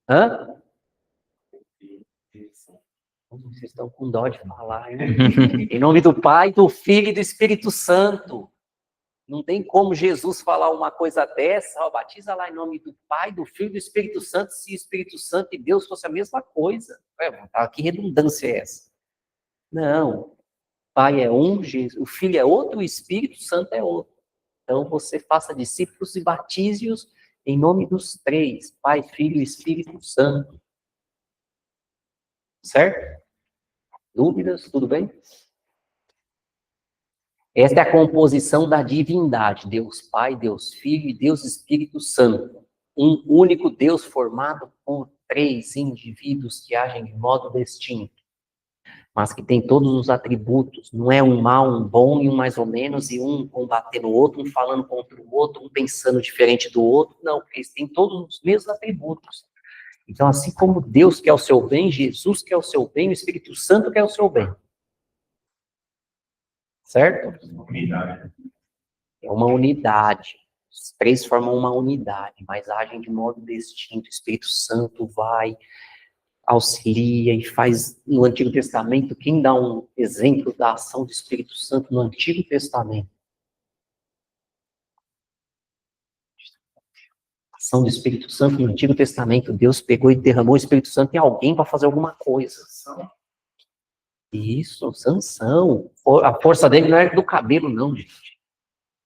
Hã? Vocês estão com dó de falar, hein? Em nome do Pai, do Filho e do Espírito Santo. Não tem como Jesus falar uma coisa dessa, ó, batiza lá em nome do Pai, do Filho e do Espírito Santo, se o Espírito Santo e Deus fosse a mesma coisa. Que redundância é essa? Não. O Pai é um, o Filho é outro, o Espírito Santo é outro. Então você faça discípulos e batize-os em nome dos 3, Pai, Filho e Espírito Santo. Certo? Dúvidas? Tudo bem? Esta é a composição da divindade, Deus Pai, Deus Filho e Deus Espírito Santo. um único Deus formado por 3 indivíduos que agem de modo distinto, mas que tem todos os atributos. Não é um mal, um bom e um mais ou menos, e um combatendo o outro, um falando contra o outro, um pensando diferente do outro. Não, porque eles têm todos os mesmos atributos. Então, assim como Deus quer o seu bem, Jesus quer o seu bem, o Espírito Santo quer o seu bem. Certo? É uma unidade. Os 3 formam uma unidade, mas agem de modo distinto. O Espírito Santo vai, auxilia e faz no Antigo Testamento. Quem dá um exemplo da ação do Espírito Santo no Antigo Testamento? A ação do Espírito Santo no Antigo Testamento. Deus pegou e derramou o Espírito Santo em alguém para fazer alguma coisa. Isso, Sansão. A força dele não era do cabelo, não, gente.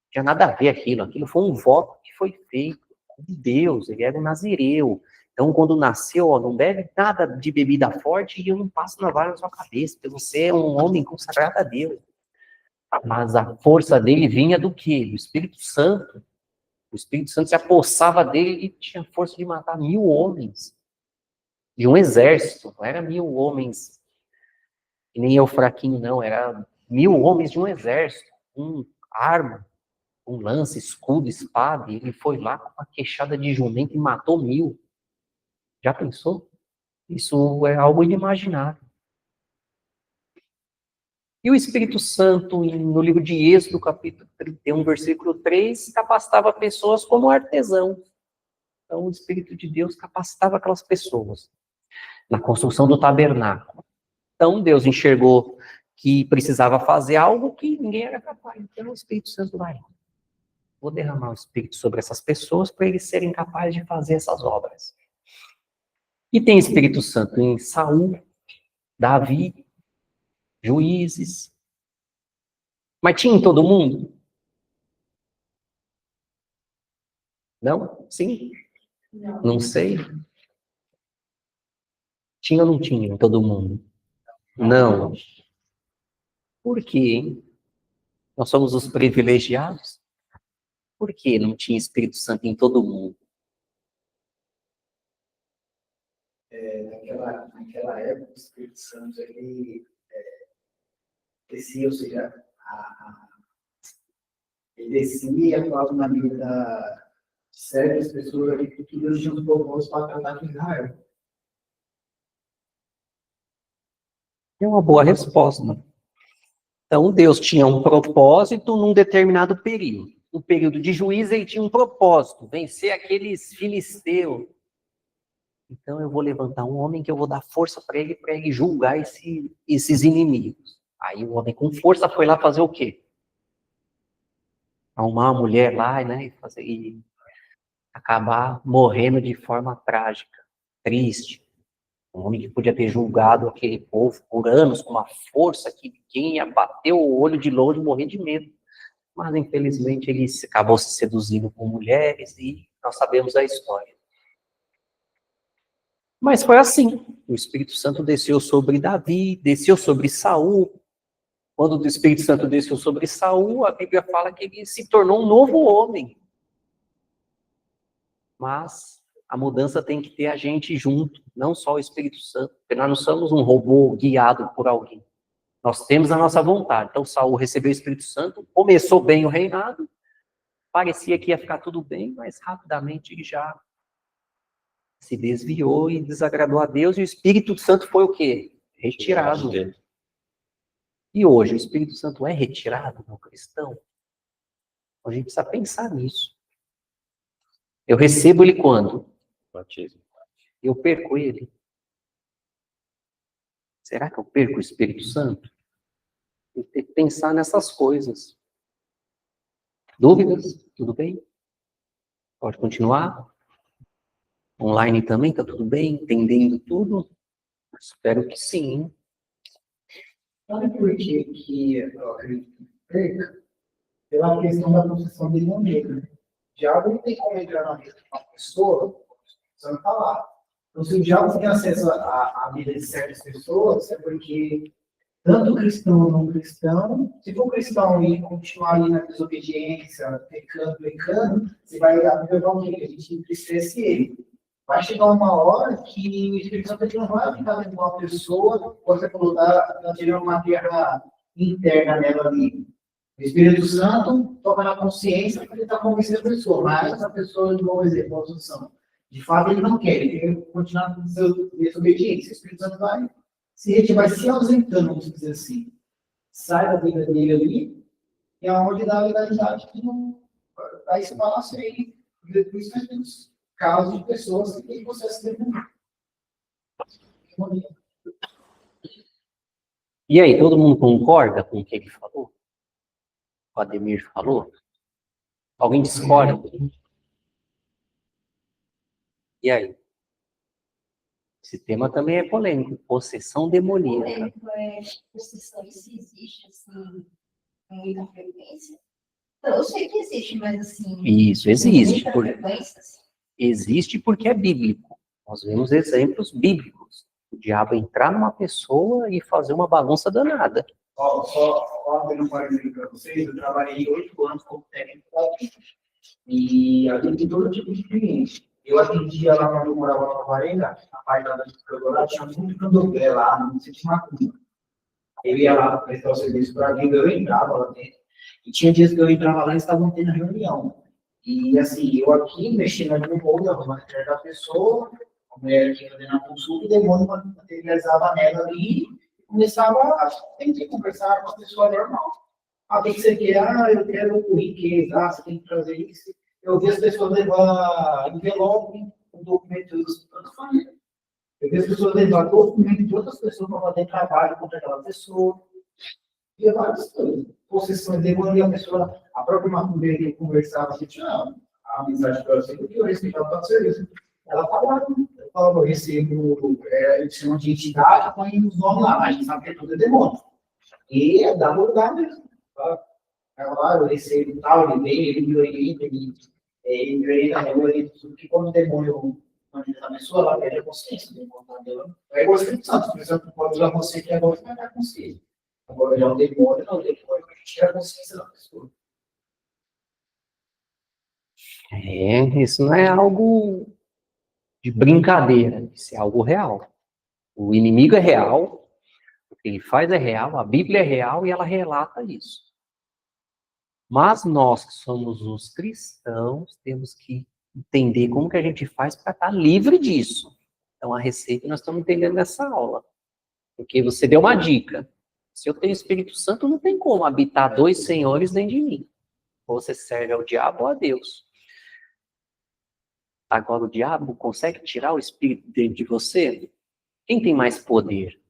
Não tinha nada a ver aquilo. Aquilo foi um voto que foi feito de Deus. Ele era um nazireu. Então, quando nasceu, não bebe nada de bebida forte e eu não passo navalha na sua cabeça, porque você é um homem consagrado a Deus. Mas a força dele vinha do quê? Do Espírito Santo. O Espírito Santo se apossava dele e tinha força de matar 1000 homens. De um exército. Não era 1000 homens, e nem eu fraquinho, não. Era 1000 homens de um exército. Com arma, com lança, escudo, espada. E ele foi lá com uma queixada de jumento e matou 1000. Já pensou? Isso é algo inimaginável. E o Espírito Santo, no livro de Êxodo, capítulo 31, versículo 3, capacitava pessoas como artesão. Então, o Espírito de Deus capacitava aquelas pessoas na construção do tabernáculo. Então, Deus enxergou que precisava fazer algo que ninguém era capaz. Então, o Espírito Santo vai. Vou derramar o Espírito sobre essas pessoas para eles serem capazes de fazer essas obras. E tem Espírito Santo em Saul, Davi, juízes. Mas tinha em todo mundo? Não? Sim? Não sei. Tinha ou não tinha em todo mundo? Não. Por quê, hein? Nós somos os privilegiados? Por que não tinha Espírito Santo em todo mundo? Naquela época, o Espírito Santo, ele descia, ou seja, ele descia e atuava na vida de certas pessoas ali, porque Deus tinha um propósito para tratar com Israel. É uma boa resposta. Então, Deus tinha um propósito num determinado período. No período de juízo, ele tinha um propósito, vencer aqueles filisteus. Então, eu vou levantar um homem que eu vou dar força para ele julgar esses inimigos. Aí o homem com força foi lá fazer o quê? Arrumar uma mulher lá, né, e acabar morrendo de forma trágica, triste. Um homem que podia ter julgado aquele povo por anos com uma força que quem ia bater o olho de longe morrer de medo. Mas, infelizmente, ele acabou se seduzindo com mulheres e nós sabemos a história. Mas foi assim. O Espírito Santo desceu sobre Davi, desceu sobre Saul. Quando o Espírito Santo desceu sobre Saul, a Bíblia fala que ele se tornou um novo homem. Mas a mudança tem que ter a gente junto, não só o Espírito Santo, porque nós não somos um robô guiado por alguém. Nós temos a nossa vontade. Então, Saul recebeu o Espírito Santo, começou bem o reinado, parecia que ia ficar tudo bem, mas rapidamente ele já se desviou e desagradou a Deus, e o Espírito Santo foi o quê? Retirado. E hoje, o Espírito Santo é retirado do cristão? A gente precisa pensar nisso. Eu recebo ele quando? Batismo. Eu perco ele. Será que eu perco o Espírito Santo? Tem que pensar nessas coisas. Dúvidas? Tudo bem? Pode continuar? Online também, tá tudo bem? Entendendo tudo? Espero que sim. Sabe por que eu acredito que perca? Pela questão da possessão demoníaca. Né? O diabo não tem como entrar na vida de uma pessoa, você não está lá. Então, se o diabo tem acesso à vida de certas pessoas, é porque tanto cristão ou não cristão. Se for cristão e continuar ali na desobediência, pecando, você vai levar o quê? Que a gente entristece ele. Vai chegar uma hora que o Espírito Santo não vai ficar dentro de uma pessoa, você falou, tá tirando uma guerra interna nela ali. O Espírito Santo toca na consciência porque ele está convencendo a pessoa, mas a pessoa, de bom exemplo, a solução. De fato, ele não quer, ele quer continuar com desobediência. O Espírito Santo vai se ausentando, vamos dizer assim. Sai da vida dele ali, e é onde dá a legalidade que não dá espaço aí. Por isso nós temos casos de pessoas que têm processo de demônio. E aí, todo mundo concorda com o que ele falou? O Ademir falou? Alguém discorda? E aí? Esse tema também é polêmico. Possessão demoníaca. Possessão, se existe, assim, com muita frequência. Então, eu sei que existe, mas assim... Isso, existe. Com muita frequência, assim. Existe porque é bíblico. Nós vemos exemplos bíblicos. O diabo entrar numa pessoa e fazer uma bagunça danada. Só abrindo um parênteses para vocês, eu trabalhei 8 anos como técnico da vida. E atendi todo tipo de cliente. Eu atendia lá quando eu morava na Varenda, na parte da distribuidora, tinha muito candomblé lá, não sei se tinha macumba. Eu ia lá prestar o serviço para a vida, eu entrava lá dentro. E tinha dias que eu entrava lá e estavam tendo reunião. E assim, eu aqui mexendo ali no rolo, arrumando a da pessoa, a mulher aqui fazendo a consulta, e o demônio materializava nela ali e começava a tentar conversar com a pessoa normal. Ah, o que você quer? Ah, eu quero riqueza, ah, você tem que trazer isso. Eu vi as pessoas levar envelope, um documento da família. Eu vi as pessoas levar documento de outras pessoas para fazer trabalho contra aquela pessoa. E várias coisas. Possessões demoníacas, a pessoa, a própria macumbeira conversava, assim, tinha a amizade com ela, porque eu respeitava todo o serviço. Ela falava, eu recebo, eles chamam de entidade, põe os nomes lá, mas a gente sabe que tudo é demônio. E dá lugar mesmo. Tá? Eu recebo tal, ele vem, ele me orienta, ele me orienta, eu oriento tudo, que quando o demônio manda a pessoa, ela perde a consciência. É igual o Espírito Santo, por exemplo, pode usar você que agora vai dar a consciência. Agora já o demônio, não, o demônio vai tirar a consciência da pessoa. Isso não é algo de brincadeira, isso é algo real. O inimigo é real, o que ele faz é real, a Bíblia é real e ela relata isso. Mas nós que somos os cristãos, temos que entender como que a gente faz para estar livre disso. Então, a receita nós estamos entendendo nessa aula. Porque você deu uma dica. Se eu tenho Espírito Santo, não tem como habitar 2 senhores dentro de mim. Ou você serve ao diabo ou a Deus. Agora, o diabo consegue tirar o Espírito dentro de você? Quem tem mais poder?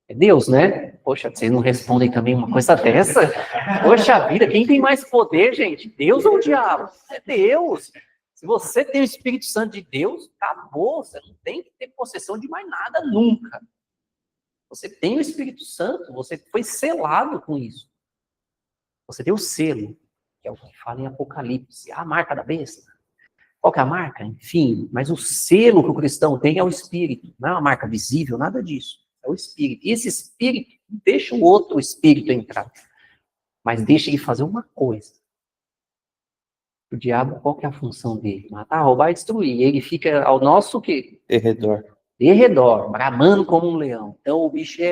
É Deus, né? Poxa, vocês não respondem também uma coisa dessa? Poxa vida, quem tem mais poder, gente? Deus ou o diabo? É Deus. Se você tem o Espírito Santo de Deus, acabou. Você não tem que ter possessão de mais nada nunca. Você tem o Espírito Santo, você foi selado com isso. Você tem o selo, que é o que fala em Apocalipse. A marca da besta. Qual que é a marca? Enfim, mas o selo que o cristão tem é o Espírito. Não é uma marca visível, nada disso. É o Espírito. E esse Espírito deixa o outro Espírito entrar. Mas deixa ele fazer uma coisa. O diabo, qual que é a função dele? Matar, roubar e destruir. Ele fica ao nosso quê? Derredor, bramando como um leão. Então o bicho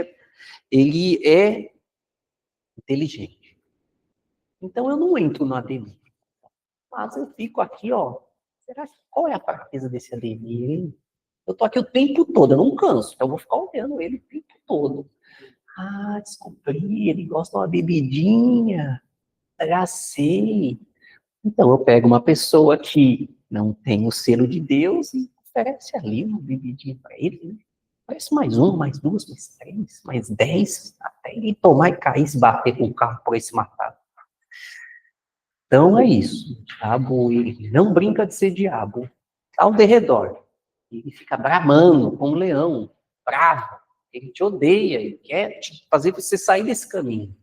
ele é inteligente. Então eu não entro no Ademir. Mas eu fico aqui, ó. Qual é a fraqueza desse Ademir, hein? Eu tô aqui o tempo todo, eu não canso. Então eu vou ficar olhando ele o tempo todo. Ah, descobri, ele gosta de uma bebidinha. Já sei. Então eu pego uma pessoa que não tem o selo de Deus e oferece ali uma bebidinha para ele. Né? Parece mais 1, mais 2, mais 3, mais 10, até ele tomar e cair, se bater com o carro por esse matado. Então é isso. O diabo, ele não brinca de ser diabo. Está ao derredor. Ele fica bramando como um leão, bravo. Ele te odeia, ele quer fazer você sair desse caminho.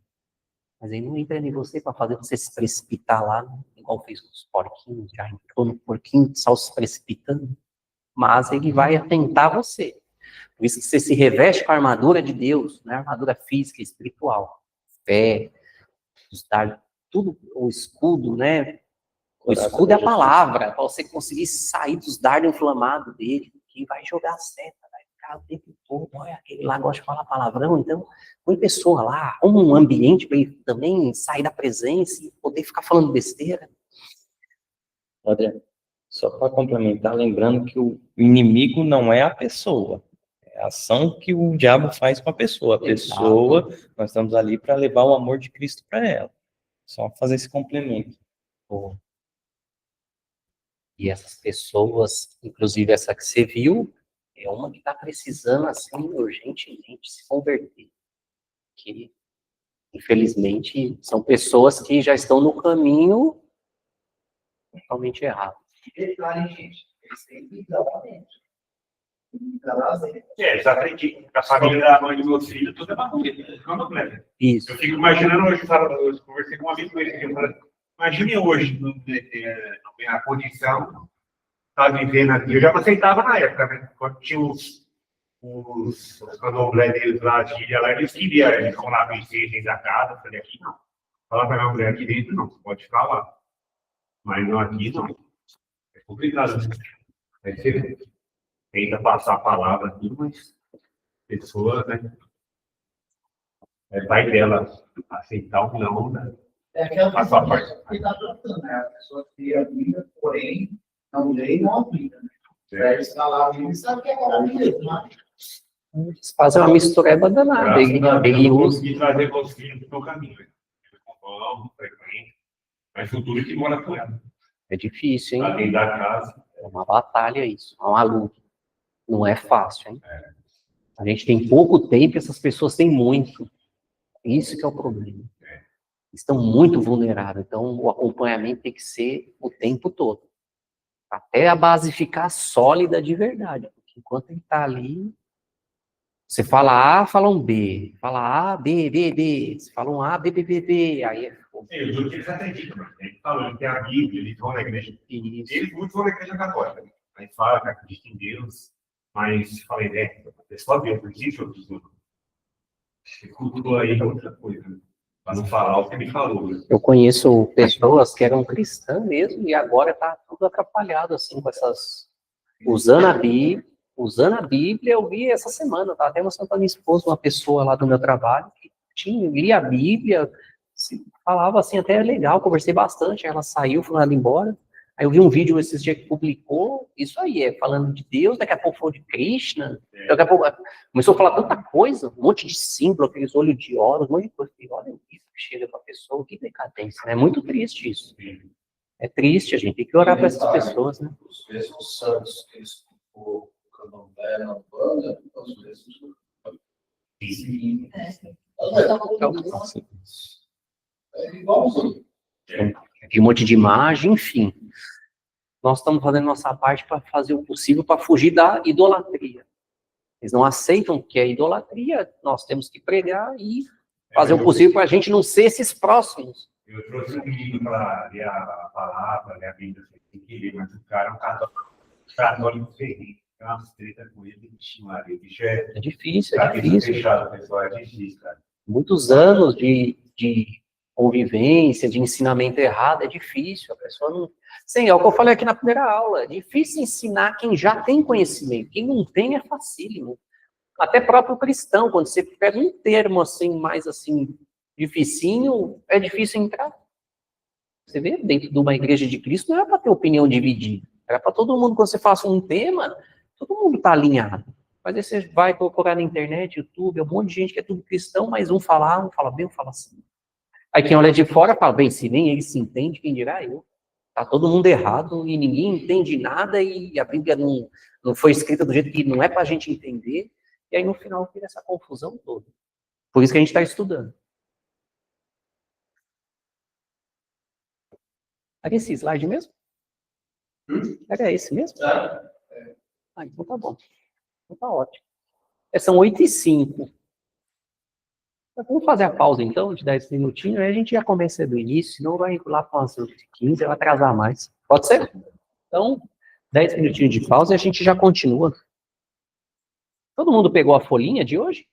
Mas ele não entra em você para fazer você se precipitar lá, igual fez com os porquinhos, já entrou no porquinho, só se precipitando. Mas ele vai atentar você. Por isso que você se reveste com a armadura de Deus, não é armadura física, espiritual. Fé, estar tudo, o escudo, né? O escudo é a palavra, para você conseguir sair dos dardos inflamados dele, que vai jogar a seta, vai ficar o tempo todo, olha, aquele lá gosta de falar palavrão, então, põe pessoa lá, arruma um ambiente para ele também sair da presença e poder ficar falando besteira. André, só para complementar, lembrando que o inimigo não é a pessoa, é a ação que o diabo faz com a pessoa. A pessoa, nós estamos ali para levar o amor de Cristo para ela. Só fazer esse complemento. E essas pessoas, inclusive essa que você viu, é uma que está precisando, assim, urgentemente se converter. Que, infelizmente, são pessoas que já estão no caminho totalmente errado. E detalhe, gente, eles têm que dar lá dentro. Eles acreditam que a família da mãe dos meus filhos, tudo é bagulho. Isso. Eu fico imaginando hoje, eu conversei com um amigo meu, eu falei, imagine hoje, a condição, tá vivendo aqui. Eu já aceitava na época, né? Quando tinha os candomblé deles lá, eles queriam, eles vão lá vencer dentro da casa, eu falei, aqui não. Fala pra minha mulher, aqui dentro não, você pode ficar lá. Mas não, aqui não. É complicado, né? Aí você tenta passar a palavra aqui, mas pessoa, né? É pai dela aceitar ou não, né? É aquela pessoa que está tratando, né? A pessoa que a Bíblia, porém, não lê e não aplica, né? Aí está lá, a Bíblia sabe que é a mesmo, né? Eles fazem uma mistureba danada. Eu consegui trazer meus filhos do meu caminho. Eles vão, frequente, mas futuro que mora com ela. É difícil, Lá hein? dentro da casa. É uma batalha isso, é uma luta. Não é fácil, hein? A gente tem pouco tempo e essas pessoas têm muito. Isso que é o problema. Estão muito vulneráveis, então o acompanhamento tem que ser o tempo todo. Até a base ficar sólida de verdade. Porque enquanto ele está ali, você fala A, fala um B. Fala A, B, B, B. Você fala um A, B, B, B, B. Aí é... Eu juro que eles acreditam, mas eles falam que tem a Bíblia, eles vão na igreja. Eles muitos vão na igreja católica. Aí fala que acreditam em Deus, mas falei, né? É só Deus, não existe outro Deus. Cultura aí é outra coisa, né? Para não falar o que ele falou. Né? Eu conheço pessoas que eram cristãs mesmo e agora está tudo atrapalhado, assim, com essas... Usando a Bíblia, eu vi essa semana, tá? Até mostrando para minha esposa, uma pessoa lá do meu trabalho, que lia a Bíblia, falava assim, até legal, conversei bastante, ela saiu, foi mandada embora. Aí eu vi um vídeo esses dias que publicou, isso aí, falando de Deus, daqui a pouco falou de Krishna, daqui a pouco começou a falar tanta coisa, um monte de símbolo, aqueles olhos de ouro, um monte de coisa. E olha isso que chega para a pessoa, que decadência, né? É muito triste isso. É triste, a gente tem que orar para essas pessoas, né? Os mesmos santos que o candomblé na banda, os mesmos. Sim. É igualzinho. De um monte de imagem, enfim. Nós estamos fazendo nossa parte para fazer o possível para fugir da idolatria. Eles não aceitam que é idolatria, nós temos que pregar e fazer o possível para a gente não ser esses próximos. Eu trouxe um livro para ler a palavra, ler a Bíblia, tem que ler, mas o cara é um católico ferrenho. Tem umas tretas com ele, bicho É difícil, é difícil. fechado, pessoal, é difícil, cara. Muitos anos de convivência, de ensinamento errado, é difícil, a pessoa não... Sim, é o que eu falei aqui na primeira aula, é difícil ensinar quem já tem conhecimento, quem não tem é facílimo. Até próprio cristão, quando você pega um termo assim, mais assim, dificinho, é difícil entrar. Você vê, dentro de uma igreja de Cristo, não era para ter opinião dividida, era para todo mundo, quando você faça um tema, todo mundo está alinhado. Mas aí você vai procurar na internet, YouTube, um monte de gente que é tudo cristão, mas um fala bem, um fala assim. Aí quem olha de fora fala, bem, se nem ele se entende, quem dirá eu? Tá todo mundo errado e ninguém entende nada e a Bíblia não foi escrita do jeito que não é para a gente entender. E aí no final vira essa confusão toda. Por isso que a gente está estudando. Era esse slide mesmo? Era esse mesmo? Ah, então tá bom. Então tá ótimo. São 8h05. Vamos fazer a pausa, então, de 10 minutinhos, aí a gente já começa do início, senão vai lá para umas 15, vai atrasar mais. Pode ser? Então, 10 minutinhos de pausa e a gente já continua. Todo mundo pegou a folhinha de hoje?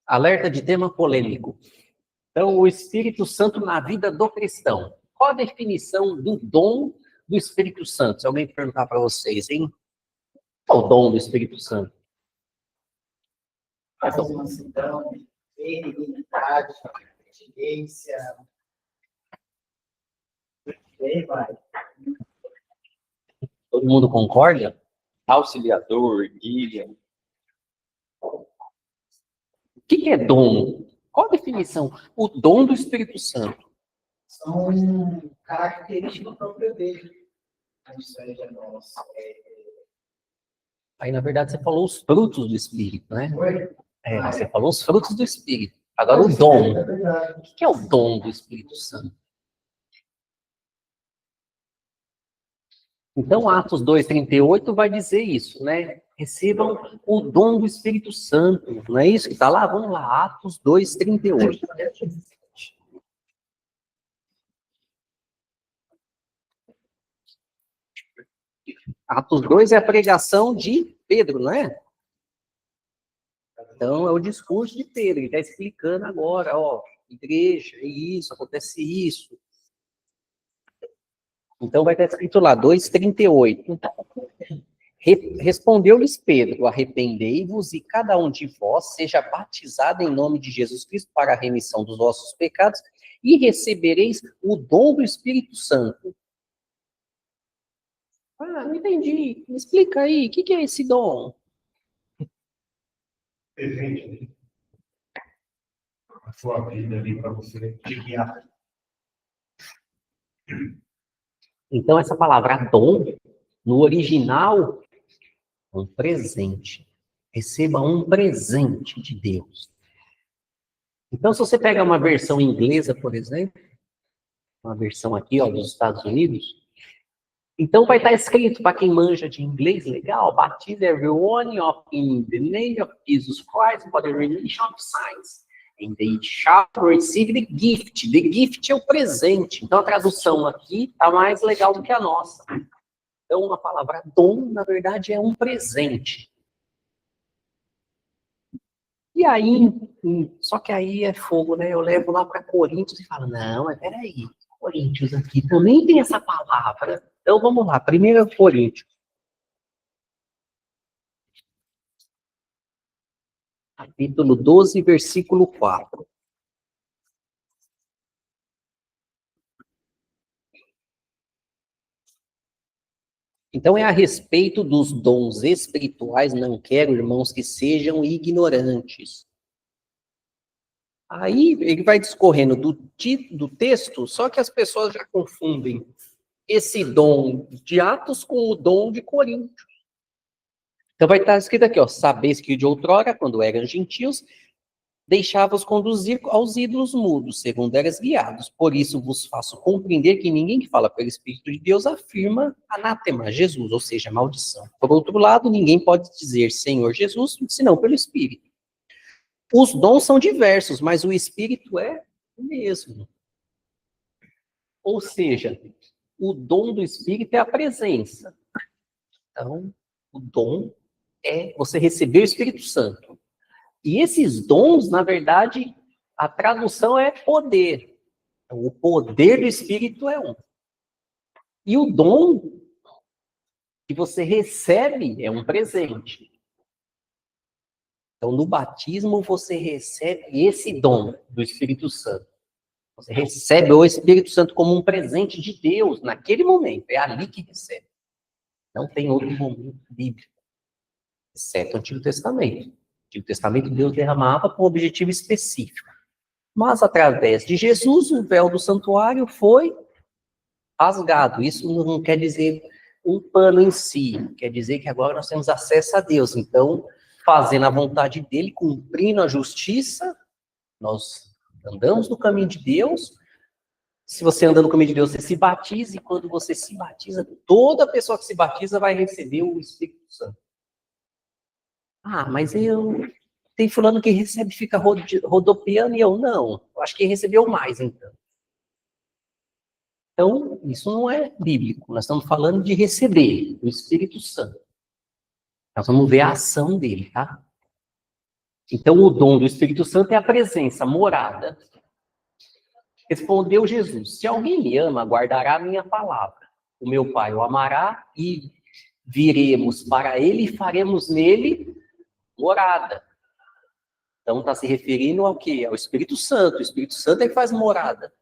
Alerta de tema polêmico. Então, o Espírito Santo na vida do cristão. Qual a definição do dom do Espírito Santo? Se alguém perguntar para vocês, hein? Qual o dom do Espírito Santo? Fazer mansidão, benignidade, inteligência. Bem, vai. Todo mundo concorda? Auxiliador, guia. O que é dom? Qual a definição? O dom do Espírito Santo. São características próprias dele. Ou seja, nós. Aí, na verdade, você falou os frutos do Espírito, né? Oi? Você falou os frutos do Espírito. Agora, o dom. É verdade. O que é o dom do Espírito Santo? Então, Atos 2,38 vai dizer isso, né? Recebam o dom do Espírito Santo. Não é isso que está lá? Vamos lá, Atos 2,38. Atos 2 é a pregação de Pedro, não é? Então, é o discurso de Pedro. Ele está explicando agora, ó, igreja, é isso, acontece isso. Então, vai estar escrito lá, 2,38. Respondeu-lhes Pedro, arrependei-vos e cada um de vós seja batizado em nome de Jesus Cristo para a remissão dos vossos pecados e recebereis o dom do Espírito Santo. Não entendi. Me explica aí, o que é esse dom? Presente, né? A sua vida ali para você te guiar. Então, essa palavra dom, no original, um presente. Receba um presente de Deus. Então, se você pega uma versão inglesa, por exemplo, uma versão aqui, ó, dos Estados Unidos, então vai estar escrito, para quem manja de inglês, legal, baptize everyone in the name of Jesus Christ for the remission of sins. And they shall receive the gift. The gift é o presente. Então, a tradução aqui está mais legal do que a nossa. Então, a palavra dom, na verdade, é um presente. E aí, só que aí é fogo, né? Eu levo lá para Coríntios e falo, não, mas peraí, Coríntios aqui também tem essa palavra. Então, vamos lá, 1 Coríntios. Capítulo 12, versículo 4. Então, é a respeito dos dons espirituais, não quero, irmãos, que sejam ignorantes. Aí, ele vai discorrendo do texto, só que as pessoas já confundem esse dom de Atos com o dom de Coríntios. Então, vai estar escrito aqui, ó, sabeis que de outrora, quando eram gentios, deixava-os conduzir aos ídolos mudos, segundo eras guiados. Por isso vos faço compreender que ninguém que fala pelo Espírito de Deus afirma anátema, Jesus, ou seja, maldição. Por outro lado, ninguém pode dizer Senhor Jesus, senão pelo Espírito. Os dons são diversos, mas o Espírito é o mesmo. Ou seja, o dom do Espírito é a presença. Então, o dom é você receber o Espírito Santo. E esses dons, na verdade, a tradução é poder. Então, o poder do Espírito é um. E o dom que você recebe é um presente. Então, no batismo, você recebe esse dom do Espírito Santo. Você recebe o Espírito Santo como um presente de Deus, naquele momento. É ali que recebe. Não tem outro momento bíblico, exceto o Antigo Testamento. No Antigo Testamento, Deus derramava com um objetivo específico. Mas, através de Jesus, o véu do santuário foi rasgado. Isso não quer dizer um pano em si. Quer dizer que agora nós temos acesso a Deus. Então, fazendo a vontade dele, cumprindo a justiça, nós andamos no caminho de Deus. Se você anda no caminho de Deus, você se batiza, e quando você se batiza, toda pessoa que se batiza vai receber o Espírito Santo. Mas tem fulano que recebe e fica rodopiando, e eu não. Eu acho que recebeu mais, então. Então, isso não é bíblico. Nós estamos falando de receber o Espírito Santo. Nós vamos ver a ação dele, tá? Então, o dom do Espírito Santo é a presença, a morada. Respondeu Jesus: se alguém me ama, guardará a minha palavra. O meu Pai o amará e viremos para ele e faremos nele morada. Então, está se referindo ao quê? Ao Espírito Santo. O Espírito Santo é que faz morada.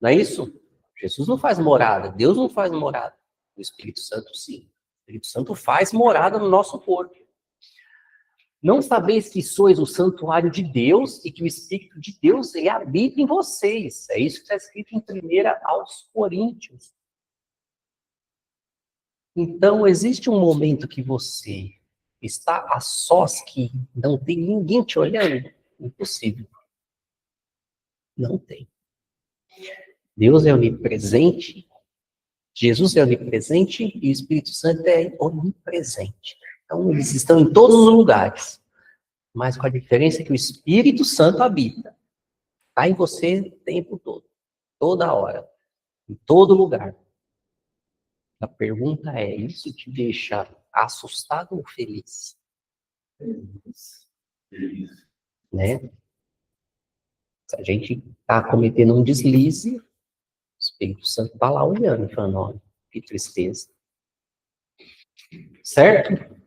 Não é isso? Jesus não faz morada. Deus não faz morada. O Espírito Santo, sim. O Espírito Santo faz morada no nosso corpo. Não sabeis que sois o santuário de Deus e que o Espírito de Deus ele habita em vocês. É isso que está escrito em 1 aos Coríntios. Então, existe um momento que você está a sós, que não tem ninguém te olhando? Impossível. Não tem. Deus é onipresente, Jesus é onipresente e o Espírito Santo é onipresente. Então, eles estão em todos os lugares. Mas com a diferença que o Espírito Santo habita. Está em você o tempo todo. Toda hora. Em todo lugar. A pergunta é, isso te deixa assustado ou feliz? Feliz. Né? Se a gente está cometendo um deslize, o Espírito Santo está lá olhando, falando, olha, que tristeza. Certo?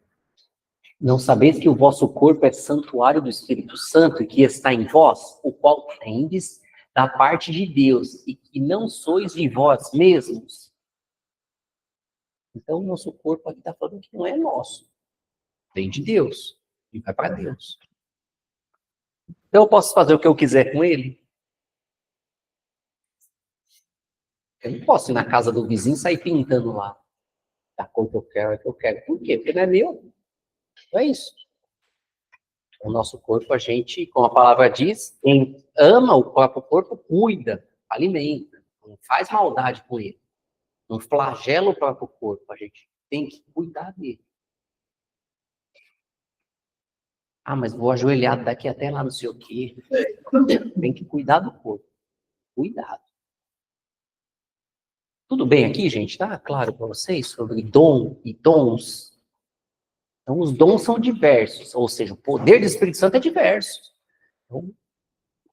Não sabeis que o vosso corpo é santuário do Espírito Santo e que está em vós, o qual tendes da parte de Deus, e que não sois de vós mesmos? Então, o nosso corpo aqui está falando que não é nosso. Vem de Deus. E vai para Deus. Então, eu posso fazer o que eu quiser com ele? Eu não posso ir na casa do vizinho e sair pintando lá. Da cor que eu quero, é que eu quero. Por quê? Porque não é meu. Não é isso. O nosso corpo, a gente, como a palavra diz, quem ama o próprio corpo, cuida, alimenta. Não faz maldade com ele. Não flagela o próprio corpo. A gente tem que cuidar dele. Ah, mas vou ajoelhar daqui até lá, não sei o quê. Tem que cuidar do corpo. Cuidado. Tudo bem aqui, gente? Tá claro para vocês sobre dom e dons? Então, os dons são diversos. Ou seja, o poder do Espírito Santo é diverso. Então, o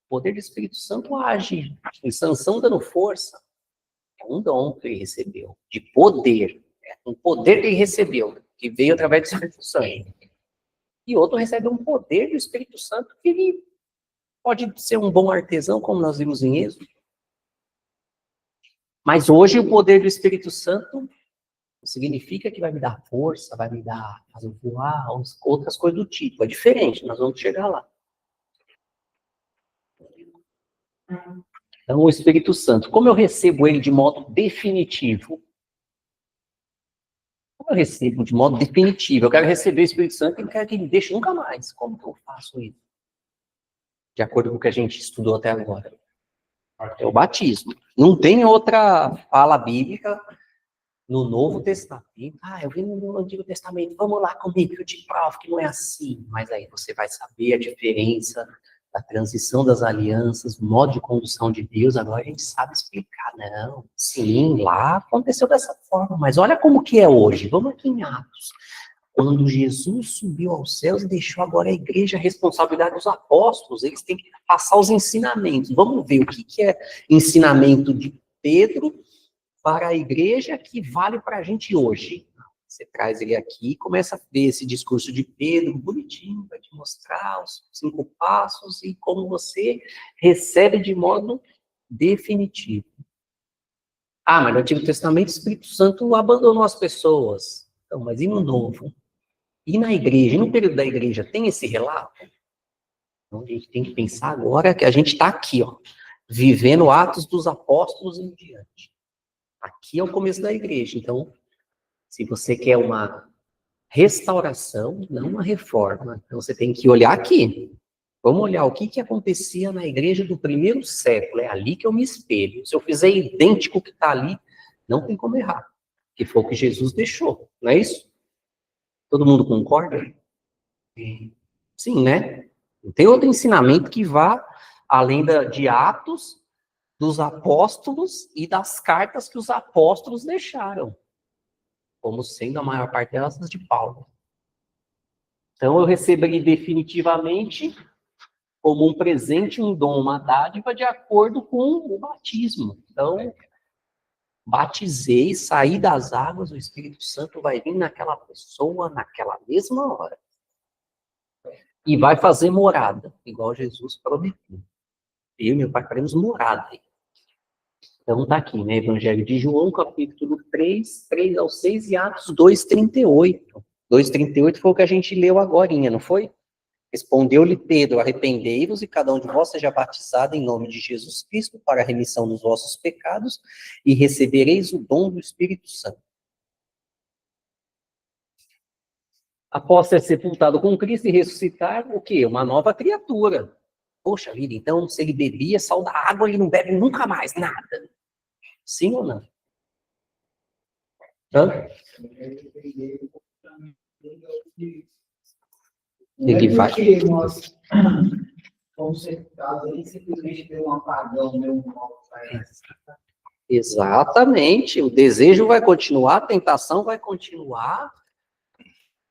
poder do Espírito Santo age. Em Sansão dando força. É um dom que ele recebeu. De poder. É um poder que ele recebeu. Que veio através do Espírito Santo. E outro recebe um poder do Espírito Santo que ele pode ser um bom artesão, como nós vimos em Êxodo. Mas hoje o poder do Espírito Santo significa que vai me dar força, vai me dar, fazer voar, outras coisas do tipo. É diferente, nós vamos chegar lá. Então, o Espírito Santo, como eu recebo ele de modo definitivo? Como eu recebo de modo definitivo? Eu quero receber o Espírito Santo e não quero que ele me deixe nunca mais. Como que eu faço isso? De acordo com o que a gente estudou até agora. É o batismo. Não tem outra fala bíblica no Novo Testamento. Ah, eu vi no Antigo Testamento. Vamos lá comigo, eu te provo que não é assim. Mas aí você vai saber a diferença da transição das alianças, o modo de condução de Deus. Agora a gente sabe explicar. Não, sim, lá aconteceu dessa forma. Mas olha como que é hoje. Vamos aqui em Atos. Quando Jesus subiu aos céus e deixou agora a igreja a responsabilidade dos apóstolos, eles têm que passar os ensinamentos. Vamos ver o que é ensinamento de Pedro para a igreja que vale para a gente hoje. Você traz ele aqui e começa a ver esse discurso de Pedro, bonitinho, vai te mostrar os 5 passos e como você recebe de modo definitivo. Ah, mas no Antigo Testamento o Espírito Santo abandonou as pessoas. Então, mas e no Novo? E na igreja, no período da igreja, tem esse relato? Então, a gente tem que pensar agora que a gente está aqui, ó, vivendo Atos dos Apóstolos em diante. Aqui é o começo da igreja. Então, se você quer uma restauração, não uma reforma, então você tem que olhar aqui. Vamos olhar o que acontecia na igreja do primeiro século. É ali que eu me espelho. Se eu fizer idêntico ao que está ali, não tem como errar. Que foi o que Jesus deixou, não é isso? Todo mundo concorda? Sim, né? Não tem outro ensinamento que vá além de Atos dos apóstolos e das cartas que os apóstolos deixaram, como sendo a maior parte delas de Paulo. Então, eu recebi definitivamente como um presente, um dom, uma dádiva, de acordo com o batismo. Então, batizei, saí das águas, o Espírito Santo vai vir naquela pessoa, naquela mesma hora. E vai fazer morada, igual Jesus prometeu. Eu e meu pai faremos morada. Então, está aqui, né? Evangelho de João, capítulo 3, 3 ao 6, e Atos 2:38. 2:38 foi o que a gente leu agorinha, não foi? Respondeu-lhe Pedro: arrependei-vos e cada um de vós seja batizado em nome de Jesus Cristo para a remissão dos vossos pecados e recebereis o dom do Espírito Santo. Após ser sepultado com Cristo e ressuscitar, o quê? Uma nova criatura. Poxa vida, então se ele bebia sal da água, ele não bebe nunca mais nada. Sim ou não? Hã? Ele vai. Porque nós fomos sepultados ali, simplesmente deu um apagão, deu um mal. Exatamente. O desejo vai continuar, a tentação vai continuar,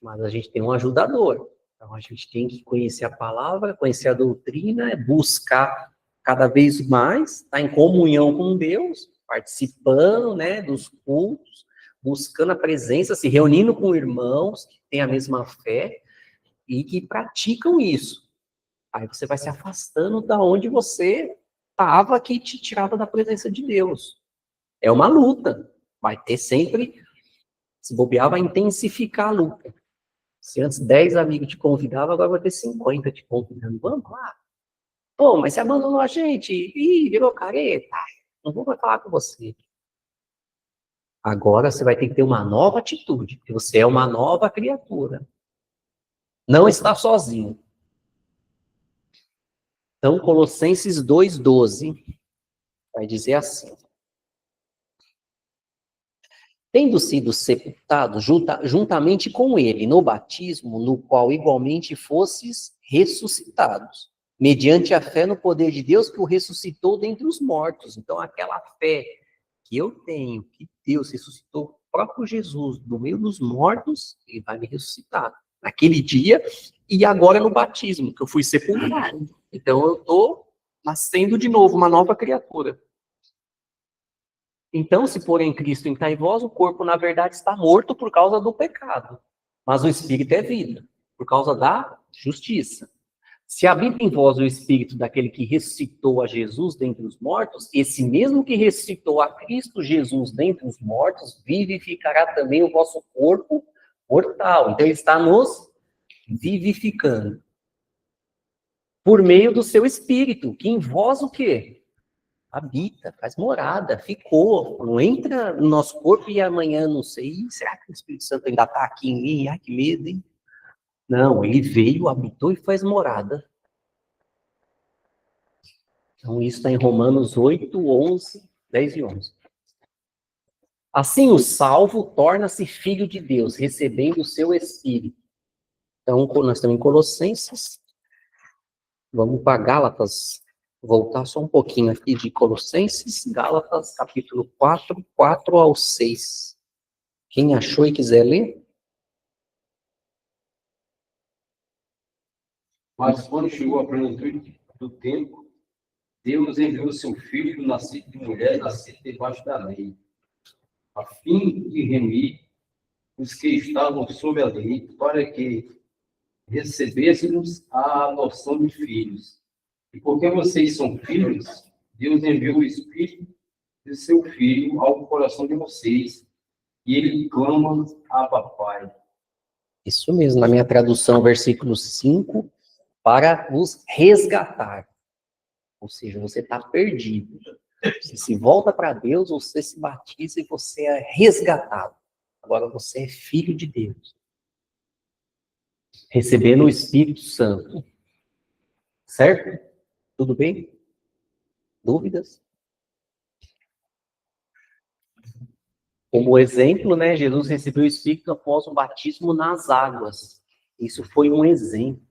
mas a gente tem um ajudador. Então, a gente tem que conhecer a palavra, conhecer a doutrina, buscar cada vez mais, estar em comunhão com Deus, participando, né, dos cultos, buscando a presença, se reunindo com irmãos que têm a mesma fé e que praticam isso. Aí você vai se afastando da onde você estava, que te tirava da presença de Deus. É uma luta. Vai ter sempre, se bobear, vai intensificar a luta. Se antes 10 amigos te convidavam, agora vai ter 50 te convidando. Vamos lá. Pô, mas você abandonou a gente. Ih, virou careta. Não vou mais falar com você. Agora você vai ter que ter uma nova atitude, porque você é uma nova criatura. Não está sozinho. Então, Colossenses 2:12 vai dizer assim: tendo sido sepultados juntamente com ele no batismo, no qual igualmente fostes ressuscitados, mediante a fé no poder de Deus que o ressuscitou dentre os mortos. Então, aquela fé que eu tenho, que Deus ressuscitou o próprio Jesus do meio dos mortos, ele vai me ressuscitar naquele dia e agora no batismo, que eu fui sepultado. Então, eu estou nascendo de novo, uma nova criatura. Então, se porém Cristo está em vós, o corpo, na verdade, está morto por causa do pecado, mas o Espírito é vida, por causa da justiça. Se habita em vós o Espírito daquele que ressuscitou a Jesus dentre os mortos, esse mesmo que ressuscitou a Cristo Jesus dentre os mortos, vivificará também o vosso corpo mortal. Então, ele está nos vivificando. Por meio do seu Espírito, que em vós o quê? Habita, faz morada, ficou, não entra no nosso corpo e amanhã, não sei, será que o Espírito Santo ainda está aqui em mim? Ai, que medo, hein? Não, ele veio, habitou e faz morada. Então, isso está em Romanos 8, 11, 10 e 11. Assim, o salvo torna-se filho de Deus, recebendo o seu Espírito. Então, nós estamos em Colossenses. Vamos para Gálatas. Voltar só um pouquinho aqui de Colossenses, Gálatas, capítulo 4, 4 ao 6. Quem achou e quiser ler? Mas quando chegou a plenitude do tempo, Deus enviou o seu filho, nascido de mulher, nascido debaixo da lei, a fim de remir os que estavam sob a lei, para que recebêssemos a adoção de filhos. E porque vocês são filhos, Deus enviou o Espírito de seu Filho ao coração de vocês, e ele clama: Abba, Pai. Isso mesmo, na minha tradução, versículo 5, para vos resgatar. Ou seja, você está perdido. Você se volta para Deus, você se batiza e você é resgatado. Agora você é filho de Deus. Recebendo o Espírito Santo. Certo? Tudo bem? Dúvidas? Como exemplo, né, Jesus recebeu o Espírito após o batismo nas águas. Isso foi um exemplo.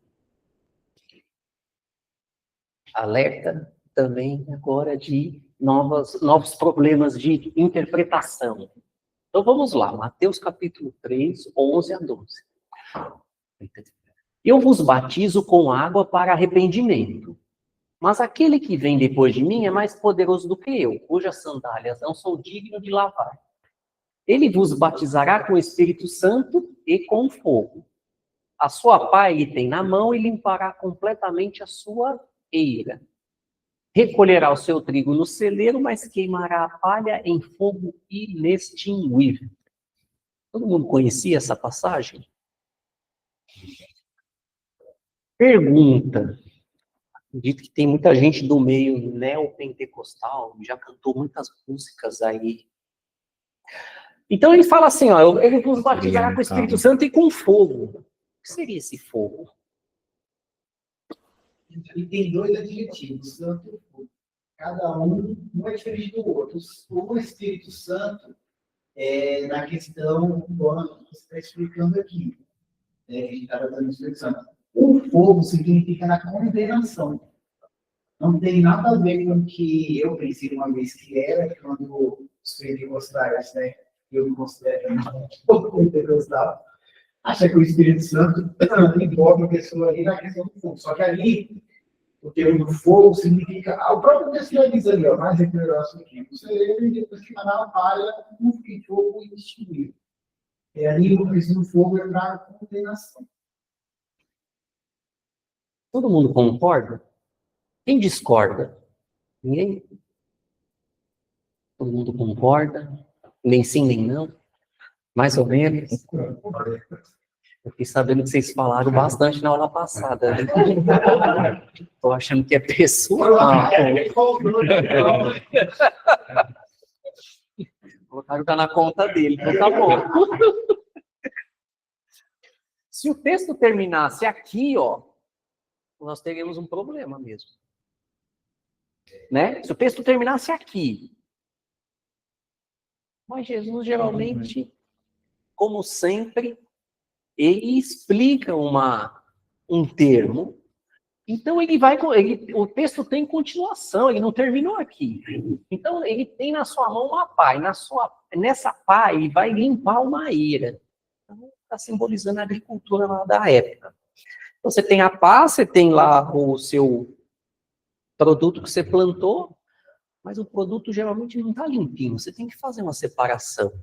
Alerta também agora de novos problemas de interpretação. Então vamos lá, Mateus capítulo 3, 11 a 12. Eu vos batizo com água para arrependimento, mas aquele que vem depois de mim é mais poderoso do que eu, cujas sandálias não sou digno de lavar. Ele vos batizará com o Espírito Santo e com fogo. A sua pá ele tem na mão e limpará completamente a sua eira. Recolherá o seu trigo no celeiro, mas queimará a palha em fogo inextinguível. Todo mundo conhecia essa passagem? Pergunta. Acredito que tem muita gente do meio neopentecostal, já cantou muitas músicas aí. Então ele fala assim, ó, ele vos batizará com o Espírito Santo e com fogo. O que seria esse fogo? E tem dois adjetivos, santo e fogo. Cada um é diferente do outro. O Espírito Santo é na questão que você está explicando aqui. A gente está dando o Espírito Santo. O fogo significa na condenação. Não tem nada a ver com o que eu pensei uma vez que era, quando os pentecostais, né? Eu me considero um pouco pentecostal. Acha que o Espírito Santo envolve a pessoa ali na questão do fogo. Só que ali, o termo do fogo significa. O próprio texto já diz ali, ó, mais recuperoso aqui. Você ele depois que mandar uma palha, um fogo inextinguível. E ali o princípio do fogo é para a condenação. Todo mundo concorda? Quem discorda? Ninguém? Todo mundo concorda? Nem sim, nem não? Mais ou menos? Eu fiquei sabendo que vocês falaram bastante na aula passada. Estou achando que é pessoal. Colocaram tá na conta dele, então tá bom. Se o texto terminasse aqui, ó, nós teríamos um problema mesmo. Né? Se o texto terminasse aqui. Mas Jesus, geralmente, como sempre, ele explica um termo. Então, o texto tem continuação, ele não terminou aqui. Então, ele tem na sua mão uma pá, e nessa pá ele vai limpar uma eira. Então, está simbolizando a agricultura lá da época. Então, você tem a pá, você tem lá o seu produto que você plantou, mas o produto geralmente não está limpinho, você tem que fazer uma separação.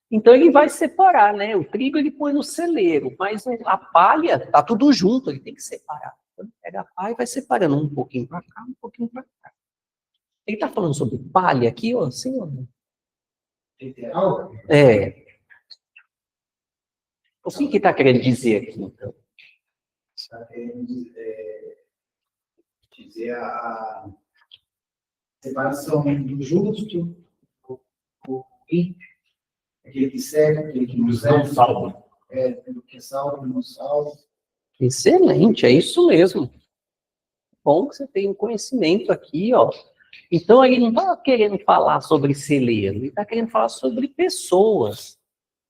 Então ele vai separar, né? O trigo ele põe no celeiro, mas a palha está tudo junto, ele tem que separar. Então ele pega a palha e vai separando um pouquinho para cá, um pouquinho para cá. Ele está falando sobre palha aqui, ó, assim, ó. Literal? É. O que ele está querendo dizer aqui, então? Está querendo dizer a separação do justo, o ímpio, aquele que serve, aquele que não serve, pelo que salva, não salva. Excelente, é isso mesmo. Bom que você tem um conhecimento aqui, ó. Então ele não está querendo falar sobre celeiro, ele está querendo falar sobre pessoas.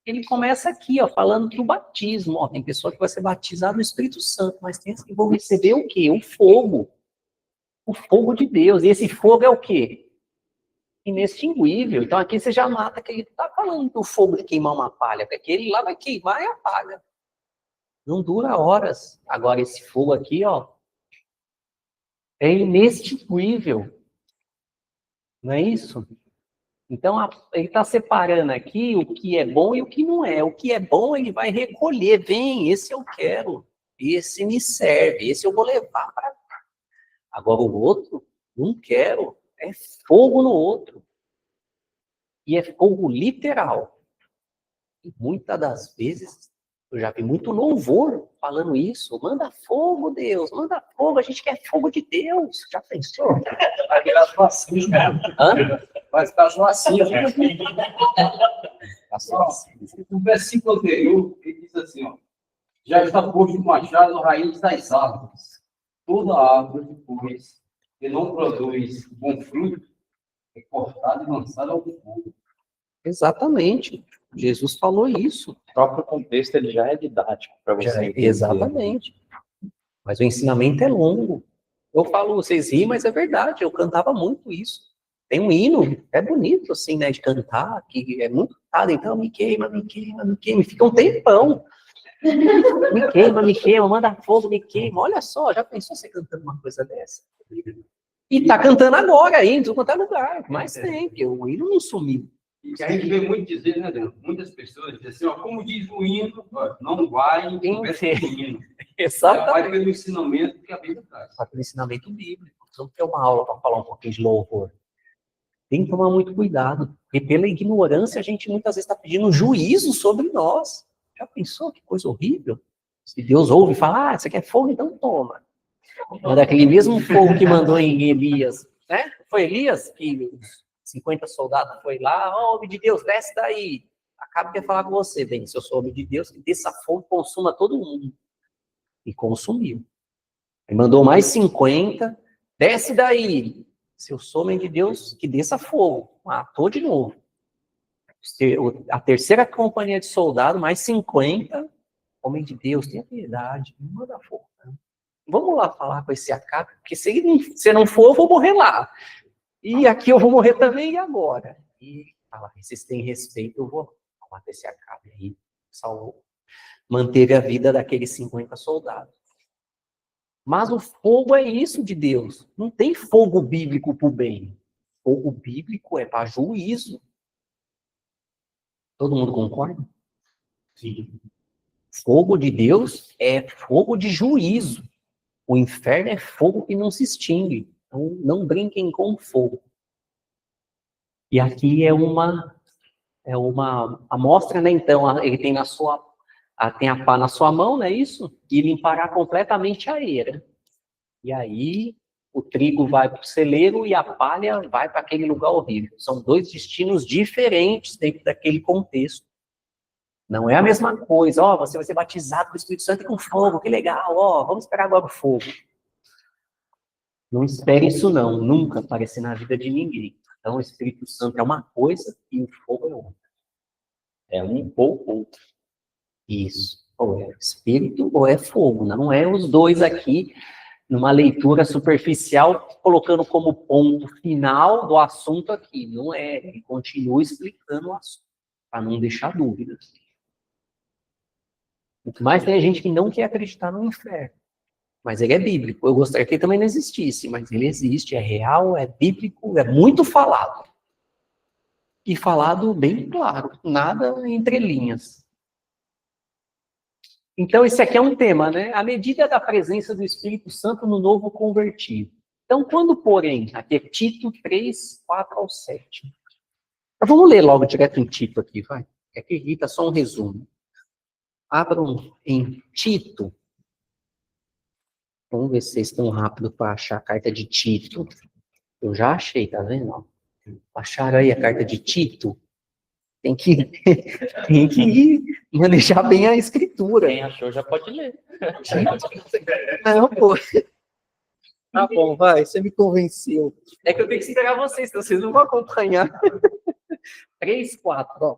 Ele começa aqui, ó, falando do batismo. Ó, tem pessoa que vai ser batizada no Espírito Santo, mas tem que vão receber o quê? O fogo. O fogo de Deus. E esse fogo é o quê? Inextinguível. Então aqui você já mata, que ele está falando do fogo de queimar uma palha, porque aquele lá vai queimar e apaga. Não dura horas. Agora esse fogo aqui, ó, é inextinguível. Não é isso? Então ele está separando aqui o que é bom e o que não é. O que é bom ele vai recolher. Vem, esse eu quero. Esse me serve. Esse eu vou levar para cá. Agora o outro, não quero. É fogo no outro. E é fogo literal. E muitas das vezes, eu já vi muito louvor falando isso. Manda fogo, Deus. Manda fogo. A gente quer fogo de Deus. Já pensou? Aquelas vacinas, né? Vai ficar só assim. O versículo anterior, ele diz assim, ó. Já está posto o machado no raiz das árvores. Toda árvore, pois, que não produz bom fruto, é cortada e lançada ao fogo. Exatamente. Jesus falou isso. O próprio contexto ele já é didático para você entender. Exatamente. Mas o ensinamento é longo. Eu falo, vocês riem, mas é verdade. Eu cantava muito isso. Tem um hino, é bonito, assim, né, de cantar, que é muito cantado, então me queima, me queima, me queima, fica um tempão. Me queima, manda fogo, me queima. Olha só, já pensou você cantando uma coisa dessa? E tá cantando agora ainda, em tudo quanto é lugar, mas tem, porque o hino não sumiu. E a gente vê muito dizer, né, Adriano? Muitas pessoas dizem assim, ó, como diz o hino, ó, não vai em conversa com o hino. Exatamente. Vai pelo ensinamento que a Bíblia traz. Vai pelo ensinamento bíblico. Vamos ter uma aula para falar um pouquinho de louvor. Tem que tomar muito cuidado, porque pela ignorância a gente muitas vezes está pedindo juízo sobre nós. Já pensou que coisa horrível? Se Deus ouve e fala, você quer fogo, então toma. Mas daquele mesmo fogo que mandou em Elias, né? Foi Elias que os 50 soldados foi lá, homem de Deus, desce daí. Acaba de falar com você, bem, se eu sou homem de Deus, que desça fogo, consuma todo mundo. E consumiu. Ele mandou mais 50, desce daí. Se eu sou homem de Deus, que desça fogo. Matou de novo. A terceira companhia de soldado, mais 50, homem de Deus, tenha piedade, não manda fogo. Não. Vamos lá falar com esse Acabe, porque se não for, eu vou morrer lá. E aqui eu vou morrer também, e agora? E fala, vocês têm respeito, eu vou matar esse Acabe aí. Salvou. Manteve a vida daqueles 50 soldados. Mas o fogo é isso de Deus. Não tem fogo bíblico para o bem. Fogo bíblico é para juízo. Todo mundo concorda? Sim. Fogo de Deus é fogo de juízo. O inferno é fogo que não se extingue. Então, não brinquem com fogo. E aqui é uma amostra, né? Então, ele tem tem a pá na sua mão, não é isso? E limpará completamente a eira. E aí, o trigo vai para o celeiro e a palha vai para aquele lugar horrível. São dois destinos diferentes dentro daquele contexto. Não é a mesma coisa. Ó, você vai ser batizado com o Espírito Santo e com fogo, que legal. Ó, vamos esperar agora o fogo. Não espere isso não, nunca aparecer na vida de ninguém. Então, o Espírito Santo é uma coisa e o fogo é outra. É um ou outro. Isso. Ou é Espírito ou é fogo. Não é os dois aqui, numa leitura superficial, colocando como ponto final do assunto aqui. Não é. Ele continua explicando o assunto, para não deixar dúvidas. Mas tem gente que não quer acreditar no inferno. Mas ele é bíblico. Eu gostaria que ele também não existisse, mas ele existe, é real, é bíblico, é muito falado. E falado bem claro, nada entre linhas. Então, esse aqui é um tema, né? A medida da presença do Espírito Santo no novo convertido. Então, quando, porém, aqui é Tito 3, 4 ao 7. Vamos ler logo direto em Tito aqui, vai. Aqui está só um resumo. Abram em Tito. Vamos ver se vocês estão rápido para achar a carta de Tito. Eu já achei, tá vendo? Acharam aí a carta de Tito? Tem que manejar bem a escritura. Quem achou já pode ler. Não, pô. Tá bom, vai, você me convenceu. É que eu tenho que esperar vocês, senão vocês não vão acompanhar. 3, 4, ó.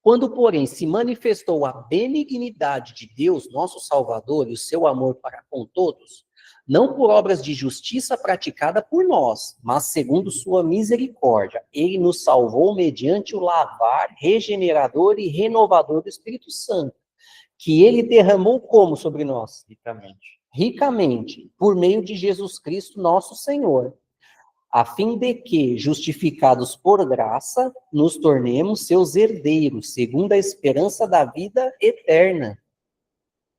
Quando, porém, se manifestou a benignidade de Deus, nosso Salvador, e o seu amor para com todos, não por obras de justiça praticada por nós, mas segundo sua misericórdia, ele nos salvou mediante o lavar regenerador e renovador do Espírito Santo, que ele derramou como sobre nós? Ricamente, por meio de Jesus Cristo, nosso Senhor, a fim de que, justificados por graça, nos tornemos seus herdeiros, segundo a esperança da vida eterna.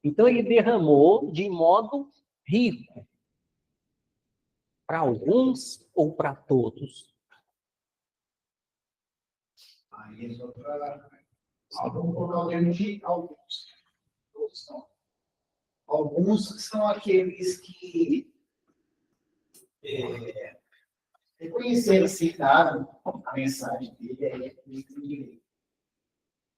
Então, ele derramou de modo rico. Para alguns ou para todos? Aí é só para... Vamos colocar o termo de alguns. Alguns são aqueles que reconheceram, aceitaram a mensagem dele,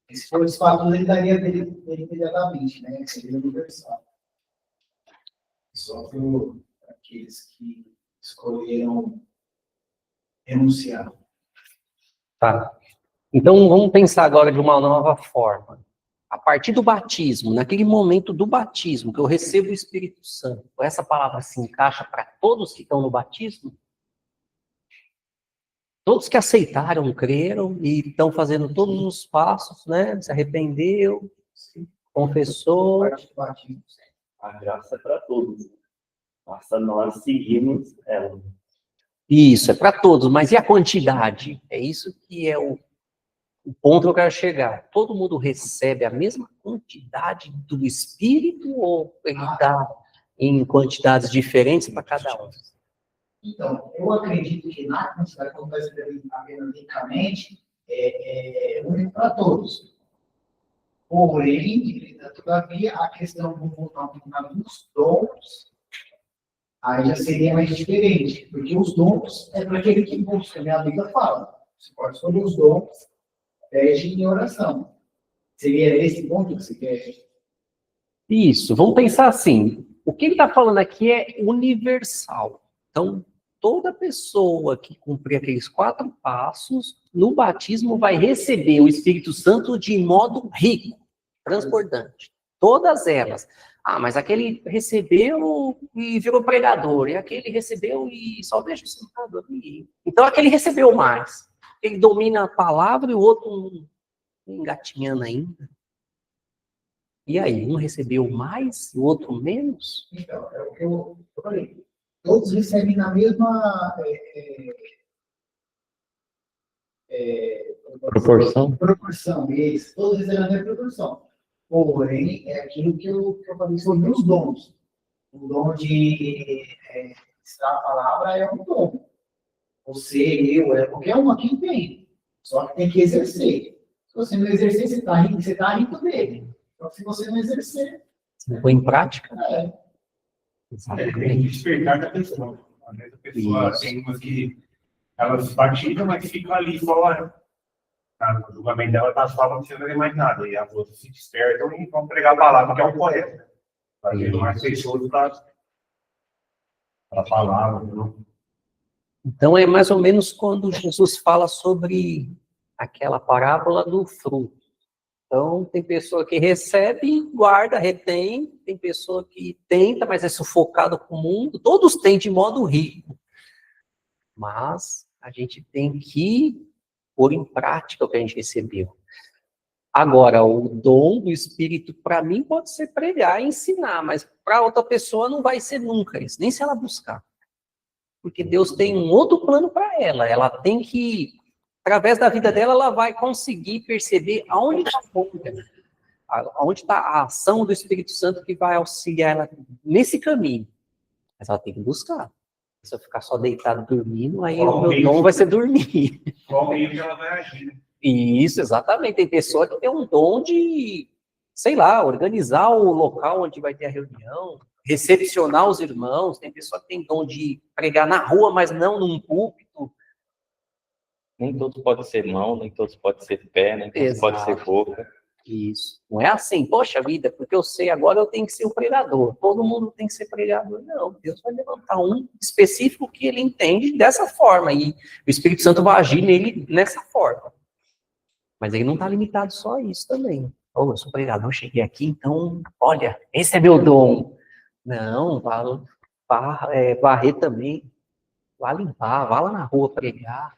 esse foi o fato, ele daria dele imediatamente, né? Seria universal. Só para aqueles que escolheram renunciar. Tá. Então, vamos pensar agora de uma nova forma. A partir do batismo, naquele momento do batismo, que eu recebo o Espírito Santo, essa palavra se encaixa para todos que estão no batismo? Todos que aceitaram, creram e estão fazendo todos os passos, né? Se arrependeu, confessou. A graça é para todos. Basta nós seguirmos ela. Isso, é para todos, mas e a quantidade? É isso que é o ponto que eu quero chegar. Todo mundo recebe a mesma quantidade do Espírito ou ele está em quantidades diferentes para cada um? Então, eu acredito que na quantidade, como está escrevendo apenas ricamente, é único para todos. Porém, todavia, a questão do dos dons, aí já seria mais diferente, porque os dons é para aquele que busca, minha Bíblia fala. Você pode escolher os dons, pede em oração. Seria esse ponto que você quer? Isso, vamos pensar assim, o que ele está falando aqui é universal. Então, toda pessoa que cumprir aqueles 4 passos, no batismo vai receber o Espírito Santo de modo rico, transbordante. Todas elas. Ah, mas aquele recebeu e virou pregador, e aquele recebeu e só deixa sentado ali. Então, aquele recebeu mais. Ele domina a palavra e o outro engatinhando ainda. E aí, um recebeu mais e o outro menos? Então, é o que eu falei. Todos recebem na mesma proporção. Isso, todos recebem na mesma proporção. Porém, é aquilo que eu falei sobre os dons. O dom de estar a palavra é um dom. Você, eu, qualquer um aqui tem. Só que tem que exercer. Se você não exercer, você está rindo dele. Então, se você não exercer... Você não põe em prática? Tem que despertar da questão. Às vezes a pessoa tem umas que elas batidam, mas ficam ali fora. O julgamento dela está só, não precisa fazer mais nada. E as outras se despertam e vão pregar a palavra, que é o correto. Fazendo mais pessoas para a palavra. Não? Então, é mais ou menos quando Jesus fala sobre aquela parábola do fruto. Então, tem pessoa que recebe, guarda, retém, tem pessoa que tenta, mas é sufocada com o mundo. Todos têm de modo rico. Mas a gente tem que pôr em prática o que a gente recebeu. Agora, o dom do Espírito, para mim, pode ser pregar e ensinar, mas para outra pessoa não vai ser nunca isso, nem se ela buscar. Porque Deus tem um outro plano para ela. Ela tem que, através da vida dela, ela vai conseguir perceber aonde está a ponta, aonde está a ação do Espírito Santo que vai auxiliar ela nesse caminho. Mas ela tem que buscar. Se eu ficar só deitado dormindo, aí o meu dom vai ser dormir. Qual meio que ela vai agir? Isso, exatamente. Tem pessoa que tem um dom de, sei lá, organizar o local onde vai ter a reunião, recepcionar os irmãos. Tem pessoa que tem dom de pregar na rua, mas não num púlpito. Nem todos podem ser mão, nem todos podem ser pé, nem todos podem ser boca. Isso. Não é assim, poxa vida, porque eu sei agora eu tenho que ser o pregador. Todo mundo tem que ser pregador. Não, Deus vai levantar um específico que ele entende dessa forma. E o Espírito Santo vai agir nele nessa forma. Mas ele não está limitado só a isso também. Oh, eu sou pregador, cheguei aqui, então, olha, esse é meu dom. Não, varrer também. Vá limpar, vá lá na rua pregar.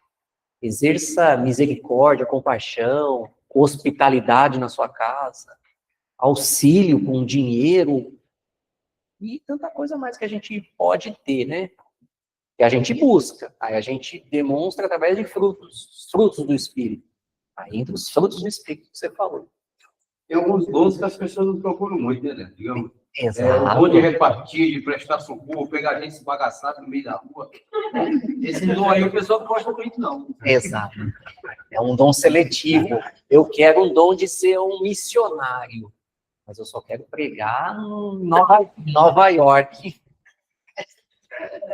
Exerça misericórdia, compaixão, hospitalidade na sua casa, auxílio com dinheiro e tanta coisa mais que a gente pode ter, né? Que a gente busca, aí a gente demonstra através de frutos do Espírito. Aí entre os frutos do Espírito que você falou. Tem alguns dons que as pessoas não procuram muito, né? Digamos, Exato. o dom de repartir, de prestar socorro, pegar gente esbagaçada no meio da rua. Esse dom aí o pessoal não gosta muito, não. Exato. É um dom seletivo. Eu quero um dom de ser um missionário, mas eu só quero pregar em Nova York.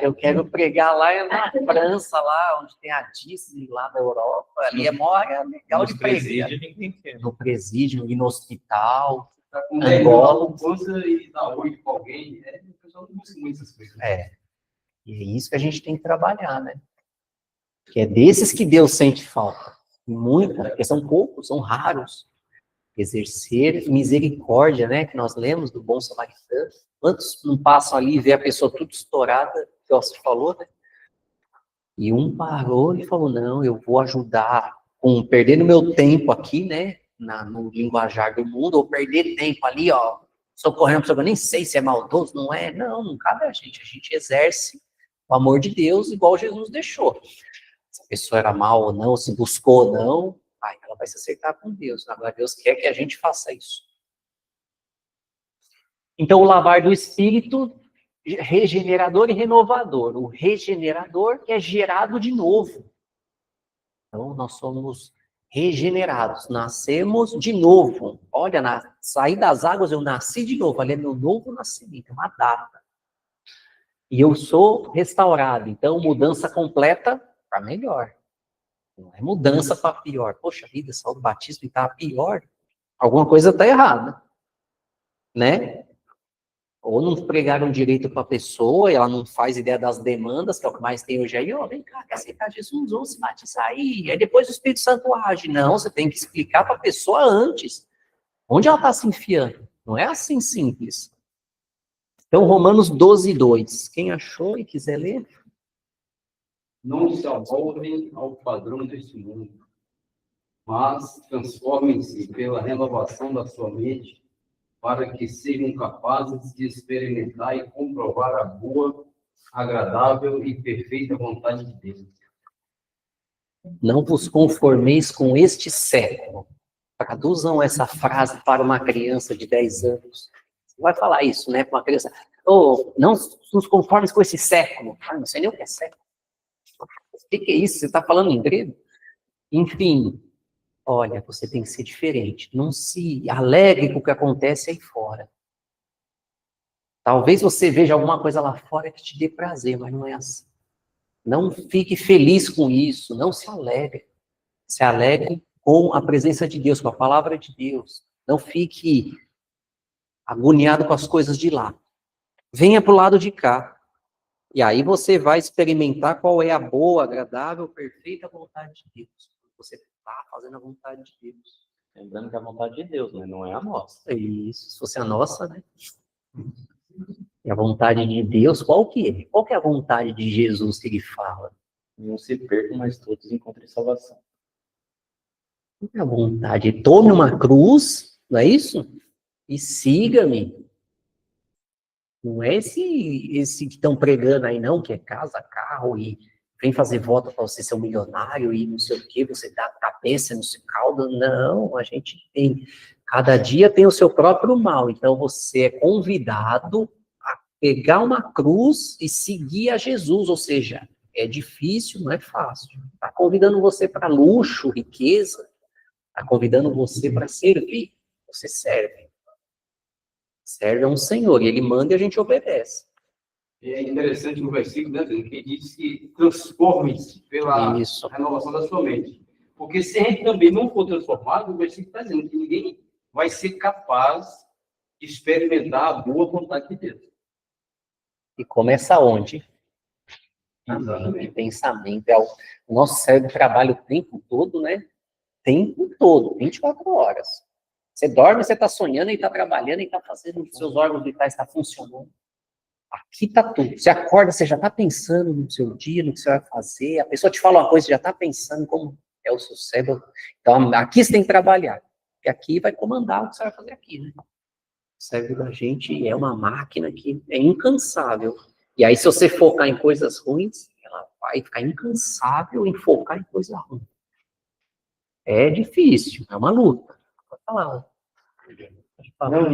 Eu quero pregar lá na França, lá onde tem a Disney, lá da Europa. Ali é mó área legal de pregar. No presídio, no hospital, Angola. E dar oi com alguém, o pessoal não busca muito essas coisas. E é isso que a gente tem que trabalhar, né? Que é desses que Deus sente falta. Muita, porque são poucos, são raros. Exercer misericórdia, né? Que nós lemos do bom samaritano. Quantos não passam ali e vê a pessoa tudo estourada, que você falou, né? E um parou e falou, não, eu vou ajudar, perdendo meu tempo aqui, né, no linguajar do mundo, ou perder tempo ali, ó, socorrendo a pessoa, eu nem sei se é maldoso, não é? Não cabe a gente exerce o amor de Deus igual Jesus deixou. Se a pessoa era mal ou não, se buscou ou não, aí ela vai se acertar com Deus. Agora Deus quer que a gente faça isso. Então o lavar do Espírito, regenerador e renovador. O regenerador é gerado de novo. Então nós somos regenerados, nascemos de novo. Olha, saí das águas, eu nasci de novo. Ali é meu novo nascimento, é uma data. E eu sou restaurado. Então, mudança completa para melhor. Não é mudança para pior. Poxa vida, só do batismo está pior. Alguma coisa está errada. Né? Ou não pregaram direito para a pessoa, e ela não faz ideia das demandas, que é o que mais tem hoje aí. Ó, vem cá, quer aceitar Jesus? Vamos se batizar aí. Aí depois o Espírito Santo age. Não, você tem que explicar para a pessoa antes. Onde ela está se enfiando? Não é assim simples. Então, Romanos 12:2. Quem achou e quiser ler? Não se amoldem ao padrão deste mundo, mas transformem-se pela renovação da sua mente, para que sejam capazes de experimentar e comprovar a boa, agradável e perfeita vontade de Deus. Não vos conformeis com este século. Traduzam essa frase para uma criança de 10 anos. Você vai falar isso, né, para uma criança. Oh, não nos conformes com esse século. Ah, não sei nem o que é século. O que é isso? Você está falando em grego? Enfim, olha, você tem que ser diferente. Não se alegre com o que acontece aí fora. Talvez você veja alguma coisa lá fora que te dê prazer, mas não é assim. Não fique feliz com isso, não se alegre. Se alegre com a presença de Deus, com a palavra de Deus. Não fique agoniado com as coisas de lá. Venha para o lado de cá. E aí você vai experimentar qual é a boa, agradável, perfeita vontade de Deus. Você está fazendo a vontade de Deus. Lembrando que é a vontade de Deus, né? Não é a nossa. Isso, se fosse a nossa, né? E a vontade de Deus, qual que é? Qual que é a vontade de Jesus que ele fala? Não se percam, mas todos encontrem salvação. Qual que é a vontade? Tome uma cruz, não é isso? E siga-me. Não é esse que estão pregando aí, não, que é casa, carro, e vem fazer voto para você ser um milionário, e não sei o que, você dá cabeça no seu caldo. Não, a gente tem... Cada dia tem o seu próprio mal. Então, você é convidado a pegar uma cruz e seguir a Jesus. Ou seja, é difícil, não é fácil. Está convidando você para luxo, riqueza. Está convidando você para servir. Você serve. Serve a um Senhor. E Ele manda e a gente obedece. E é interessante no versículo, né, que diz que transforme-se pela renovação da sua mente. Porque se a gente também não for transformado, o versículo está dizendo que ninguém vai ser capaz de experimentar a boa vontade de Deus. E começa onde? Exatamente. Pensamento. O nosso cérebro trabalha o tempo todo, né? O tempo todo, 24 horas. Você dorme, você está sonhando e está trabalhando e está fazendo, os seus órgãos vitais estão funcionando. Aqui está tudo. Você acorda, você já está pensando no seu dia, no que você vai fazer. A pessoa te fala uma coisa, você já está pensando como é o seu cérebro. Então, aqui você tem que trabalhar. Porque aqui vai comandar o que você vai fazer aqui, né? O cérebro da gente é uma máquina que é incansável. E aí, se você focar em coisas ruins, ela vai ficar incansável em focar em coisa ruim. É difícil, é uma luta. Pode falar. Não,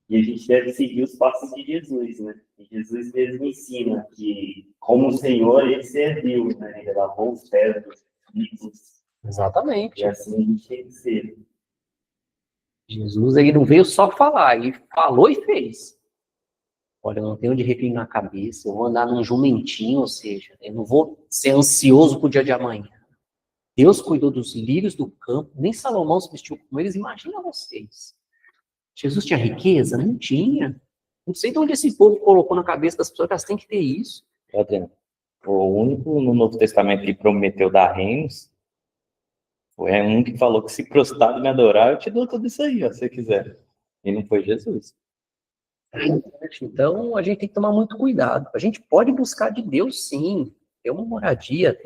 e a gente deve seguir os passos de Jesus, né? E Jesus mesmo ensina que, como o Senhor, ele serviu, né? Ele lavou os pés dos filhos. Exatamente. E assim a gente tem que ser. Jesus, ele não veio só falar, ele falou e fez. Olha, eu não tenho de reclinar a cabeça, eu vou andar num jumentinho, ou seja, eu não vou ser ansioso pro dia de amanhã. Deus cuidou dos lírios do campo, nem Salomão se vestiu como eles, imagina vocês. Jesus tinha riqueza? Não tinha. Não sei de onde esse povo colocou na cabeça das pessoas que elas têm que ter isso. Adriano, o único no Novo Testamento que prometeu dar reinos foi um que falou que se prostrar e me adorar, eu te dou tudo isso aí, ó, se você quiser. E não foi Jesus. Então, a gente tem que tomar muito cuidado. A gente pode buscar de Deus, sim. Ter uma moradia,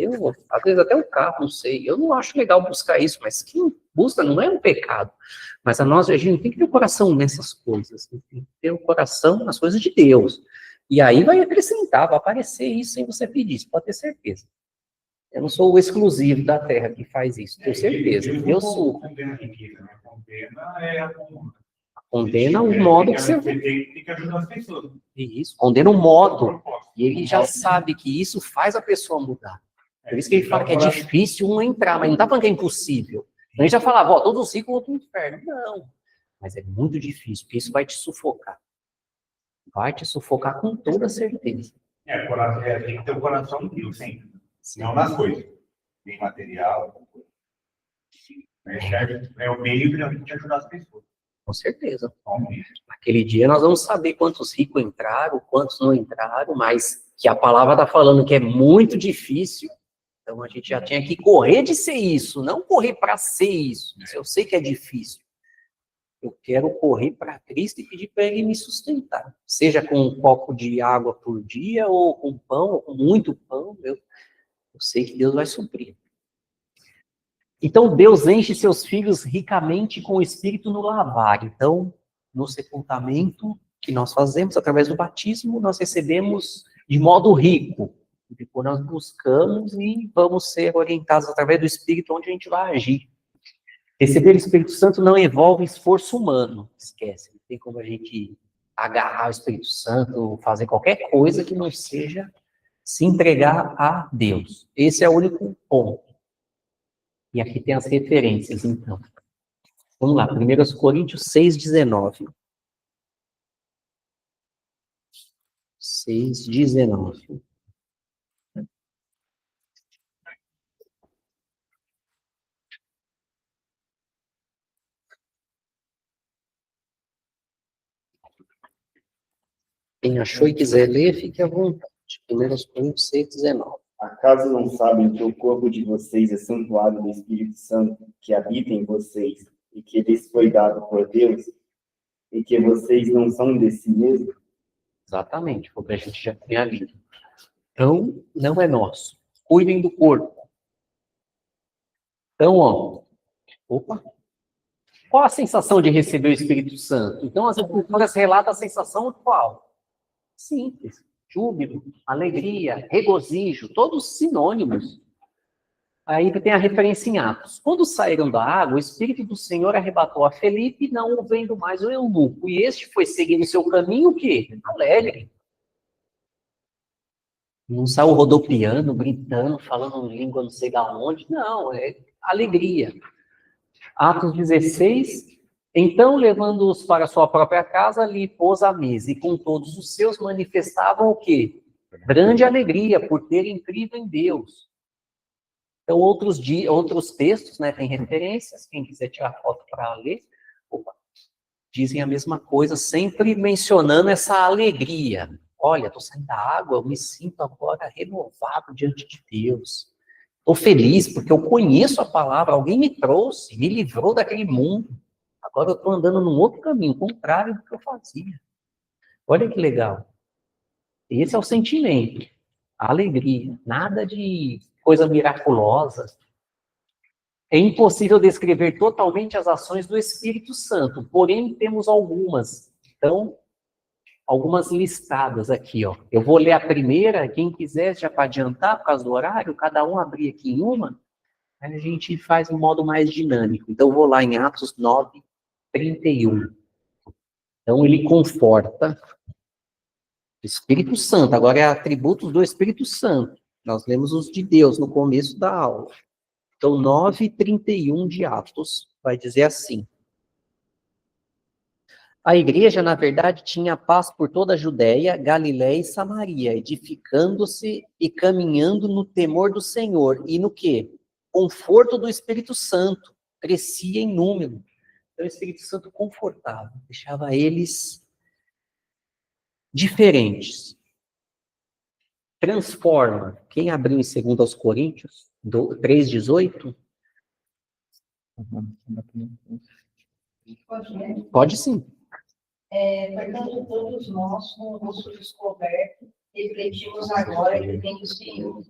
às vezes até um carro, não sei. Eu não acho legal buscar isso, mas quem busca não é um pecado. Mas a gente tem que ter o coração nessas coisas. Tem que ter o coração nas coisas de Deus. E aí vai acrescentar, vai aparecer isso sem você pedir, isso pode ter certeza. Eu não sou o exclusivo da terra que faz isso, tenho certeza. Deus condena a riqueza, né? condena o modo que você... Tem que ajudar as pessoas. Isso, condena o modo. E ele já sabe que isso faz a pessoa mudar. Por isso que ele fala que é difícil um entrar, mas não está falando que é impossível. Então ele já falava, todos os ricos vão para o inferno. Não, mas é muito difícil, porque isso vai te sufocar. Vai te sufocar com toda certeza. Tem que ter o coração de Deus, sempre. Não nas coisas. Tem material. É o meio para a gente ajudar as pessoas. Com certeza. Naquele dia nós vamos saber quantos ricos entraram, quantos não entraram, mas que a palavra está falando que é muito difícil. Então a gente já tinha que correr de ser isso, não correr para ser isso. Eu sei que é difícil. Eu quero correr para Cristo e pedir para Ele me sustentar. Seja com um copo de água por dia, ou com pão, ou com muito pão. Eu sei que Deus vai suprir. Então, Deus enche seus filhos ricamente com o Espírito no lavar. Então, no sepultamento que nós fazemos através do batismo, nós recebemos de modo rico. Depois nós buscamos e vamos ser orientados através do Espírito onde a gente vai agir. Receber o Espírito Santo não envolve esforço humano. Esquece. Não tem como a gente agarrar o Espírito Santo, fazer qualquer coisa que não seja se entregar a Deus. Esse é o único ponto. E aqui tem as referências, então. Vamos lá, 1 Coríntios 6:19. 6:19. Quem achou e quiser ler, fique à vontade. 1 Coríntios 6:19. Acaso não sabem que o corpo de vocês é santuário do Espírito Santo, que habita em vocês, e que lhes foi dado por Deus, e que vocês não são de si mesmos? Exatamente, foi o que a gente já tinha lido. Então, não é nosso. Cuidem do corpo. Então, opa. Qual a sensação de receber o Espírito Santo? Então, as escrituras relatam a sensação qual? Simples. Júbilo, alegria, regozijo, todos sinônimos. Aí tem a referência em Atos. Quando saíram da água, o Espírito do Senhor arrebatou a Felipe, não o vendo mais o eunuco. E este foi seguindo o seu caminho, o quê? Alegre. Não saiu rodopiando, gritando, falando língua não sei da onde. Não, é alegria. Atos 16. Então, levando-os para sua própria casa, ali pôs a mesa, e com todos os seus manifestavam o quê? Grande alegria por terem crido em Deus. Então, outros textos, né, tem referências, quem quiser tirar foto para ler, dizem a mesma coisa, sempre mencionando essa alegria. Olha, estou saindo da água, eu me sinto agora renovado diante de Deus. Estou feliz porque eu conheço a palavra, alguém me trouxe, me livrou daquele mundo. Agora eu estou andando num outro caminho, contrário do que eu fazia. Olha que legal. Esse é o sentimento, a alegria, nada de coisa miraculosa. É impossível descrever totalmente as ações do Espírito Santo, porém temos algumas. Então, algumas listadas aqui, ó. Eu vou ler a primeira, quem quiser já para adiantar, por causa do horário, cada um abrir aqui em uma, aí a gente faz um modo mais dinâmico. Então, eu vou lá em Atos 9:31. Então, ele conforta o Espírito Santo. Agora é atributos do Espírito Santo. Nós lemos os de Deus no começo da aula. Então, 9:31 de Atos vai dizer assim. A igreja, na verdade, tinha paz por toda a Judéia, Galiléia e Samaria, edificando-se e caminhando no temor do Senhor. E no quê? Conforto do Espírito Santo. Crescia em número. Então, o Espírito Santo confortava, deixava eles diferentes. Transforma. Quem abriu em 2 aos Coríntios 3:18? Pode sim. Portanto, todos nós, com o rosto descoberto, refletimos a glória que vem do Senhor.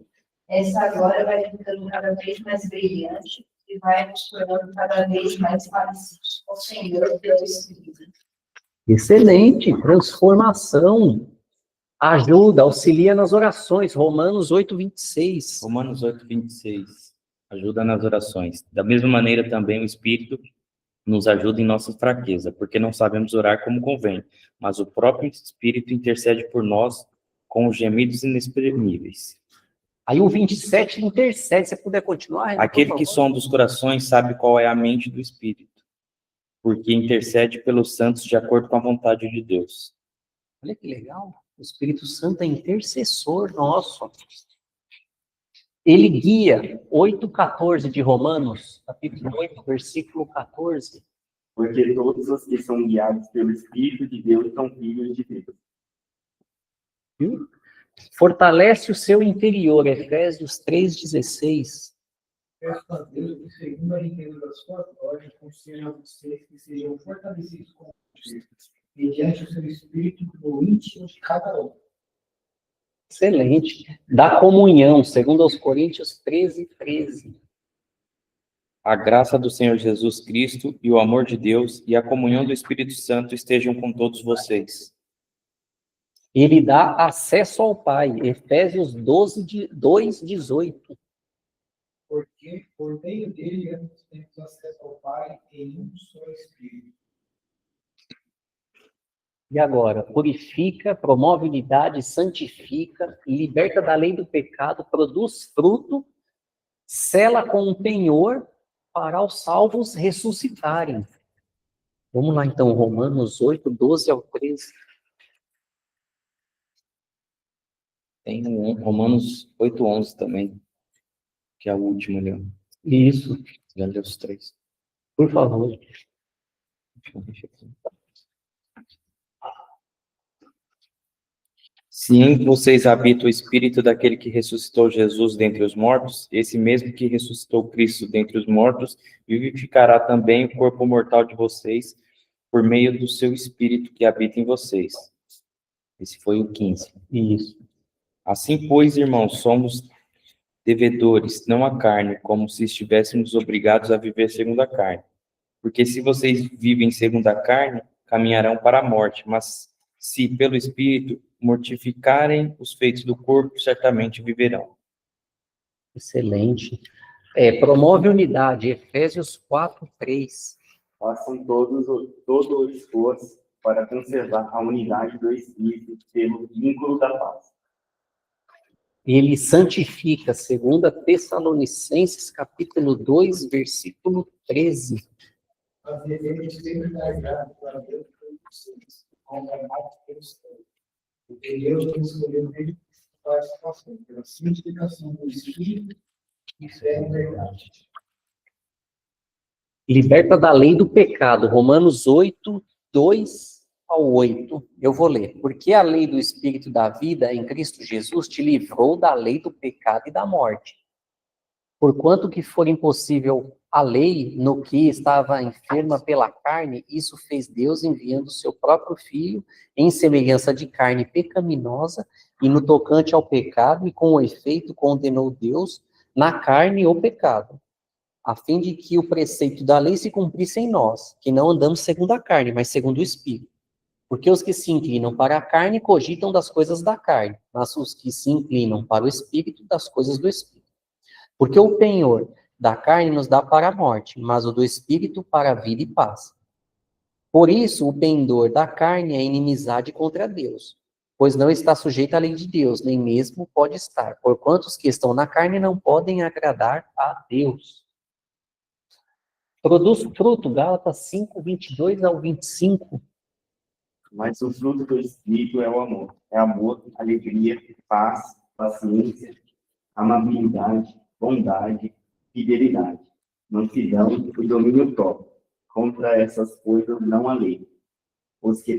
Essa glória vai ficando cada vez mais brilhante e vai nos tornando cada vez mais parecidos com o Senhor pelo Espírito. Excelente, transformação. Ajuda, auxilia nas orações. Romanos 8:26. Romanos 8:26. Ajuda nas orações. Da mesma maneira também o Espírito nos ajuda em nossa fraqueza, porque não sabemos orar como convém, mas o próprio Espírito intercede por nós com os gemidos inexprimíveis. Aí o 27 intercede, se você puder continuar. Renato, Aquele que sonda os corações sabe qual é a mente do Espírito, porque intercede pelos santos de acordo com a vontade de Deus. Olha que legal. O Espírito Santo é intercessor nosso. Ele guia, 8:14 de Romanos, capítulo 8, versículo 14. Porque todos os que são guiados pelo Espírito de Deus são filhos de Deus. Viu? Fortalece o seu interior, Efésios 3:16. Peço a Deus que, segundo a riqueza da sua glória, conceda a vocês que sejam fortalecidos com o Espírito, mediante o seu Espírito no íntimo de cada um. Excelente. Da comunhão, segundo aos Coríntios 13:13. A graça do Senhor Jesus Cristo e o amor de Deus e a comunhão do Espírito Santo estejam com todos vocês. Ele dá acesso ao Pai, Efésios 2:18. Porque, por meio dele, ambos temos acesso ao Pai em um só Espírito. E agora, purifica, promove unidade, santifica, liberta da lei do pecado, produz fruto, sela com um penhor para os salvos ressuscitarem. Vamos lá então, Romanos 8:12-13. Tem um Romanos 8:11 também, que é o último ali. Ó. Isso, Já leu os 3. por favor. Deixa eu ver aqui. Se em vocês habita o Espírito daquele que ressuscitou Jesus dentre os mortos, esse mesmo que ressuscitou Cristo dentre os mortos, vivificará também o corpo mortal de vocês, por meio do seu Espírito que habita em vocês. Esse foi o 15. Isso. Assim, pois, irmãos, somos devedores, não à carne, como se estivéssemos obrigados a viver segundo a carne. Porque se vocês vivem segundo a carne, caminharão para a morte, mas se pelo Espírito mortificarem os feitos do corpo, certamente viverão. Excelente. Promove unidade, Efésios 4:3. Façam todo o esforço para conservar a unidade do Espírito pelo vínculo da paz. Ele santifica, segundo a Tessalonicenses, capítulo 2, versículo 13. Fazer dele sempre dar graça para Deus por vocês, como é mais pelo Senhor. Porque Deus nos escolheu nele para a salvação, pela santificação do Espírito e fé em verdade. Liberta da lei do pecado, Romanos 8:2-8. Eu vou ler. Porque a lei do Espírito da vida em Cristo Jesus te livrou da lei do pecado e da morte. Porquanto que for impossível a lei no que estava enferma pela carne, isso fez Deus enviando o seu próprio Filho em semelhança de carne pecaminosa e no tocante ao pecado, e com o efeito condenou Deus na carne o pecado, a fim de que o preceito da lei se cumprisse em nós, que não andamos segundo a carne, mas segundo o Espírito. Porque os que se inclinam para a carne cogitam das coisas da carne, mas os que se inclinam para o Espírito, das coisas do Espírito. Porque o penhor da carne nos dá para a morte, mas o do Espírito para a vida e paz. Por isso, o pendor da carne é inimizade contra Deus, pois não está sujeito à lei de Deus, nem mesmo pode estar, porquanto os que estão na carne não podem agradar a Deus. Produz fruto, Gálatas 5:22-25. Mas o fruto do Espírito é o amor. É amor, alegria, paz, paciência, amabilidade, bondade, fidelidade, mansidão e domínio próprio. Contra essas coisas não há lei. Os que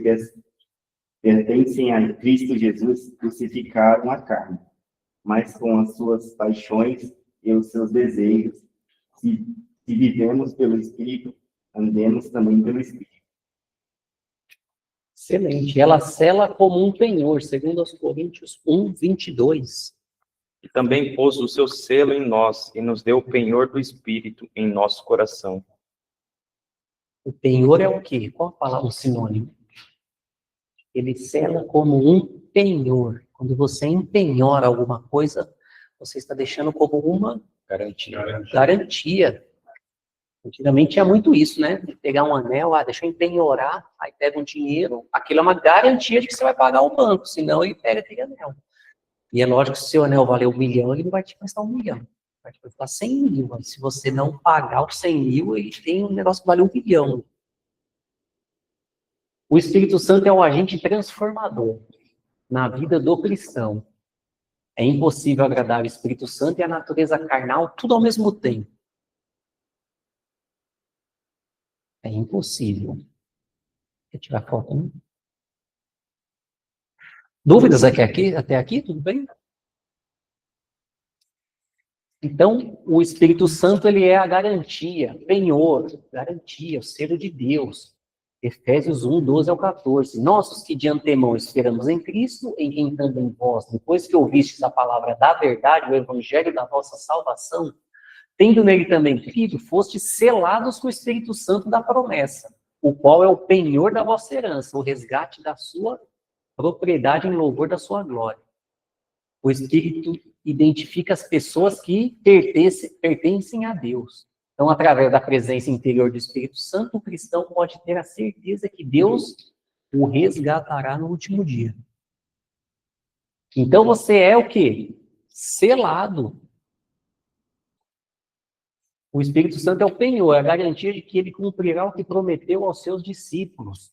pertencem a Cristo Jesus crucificaram a carne, mas com as suas paixões e os seus desejos, se vivemos pelo Espírito, andemos também pelo Espírito. Excelente. Ela sela como um penhor, segundo aos Coríntios 1:22. E também pôs o seu selo em nós, e nos deu o penhor do Espírito em nosso coração. O penhor é o quê? Qual a palavra, o sinônimo? Ele sela como um penhor. Quando você empenhora alguma coisa, você está deixando como uma garantia. Antigamente tinha muito isso, né? De pegar um anel, deixa eu empenhorar, aí pega um dinheiro, aquilo é uma garantia de que você vai pagar o banco, senão ele pega aquele anel. E é lógico que se o seu anel valer 1 milhão, ele não vai te custar 1 milhão. Vai te custar 100 mil. Mas se você não pagar os 100 mil, ele tem um negócio que vale 1 milhão. O Espírito Santo é um agente transformador na vida do cristão. É impossível agradar o Espírito Santo e a natureza carnal tudo ao mesmo tempo. É impossível. Quer tirar foto, né? Dúvidas até aqui? Tudo bem? Então, o Espírito Santo, ele é a garantia, penhor, garantia, o selo de Deus. Efésios 1:12-14. Nós, os que de antemão esperamos em Cristo, em quem também vós, depois que ouvistes a palavra da verdade, o evangelho da vossa salvação, tendo nele também crido, fostes selados com o Espírito Santo da promessa, o qual é o penhor da vossa herança, o resgate da sua propriedade em louvor da sua glória. O Espírito identifica as pessoas que pertencem a Deus. Então, através da presença interior do Espírito Santo, o cristão pode ter a certeza que Deus o resgatará no último dia. Então, você é o quê? Selado. O Espírito Santo é o penhor, a garantia de que ele cumprirá o que prometeu aos seus discípulos.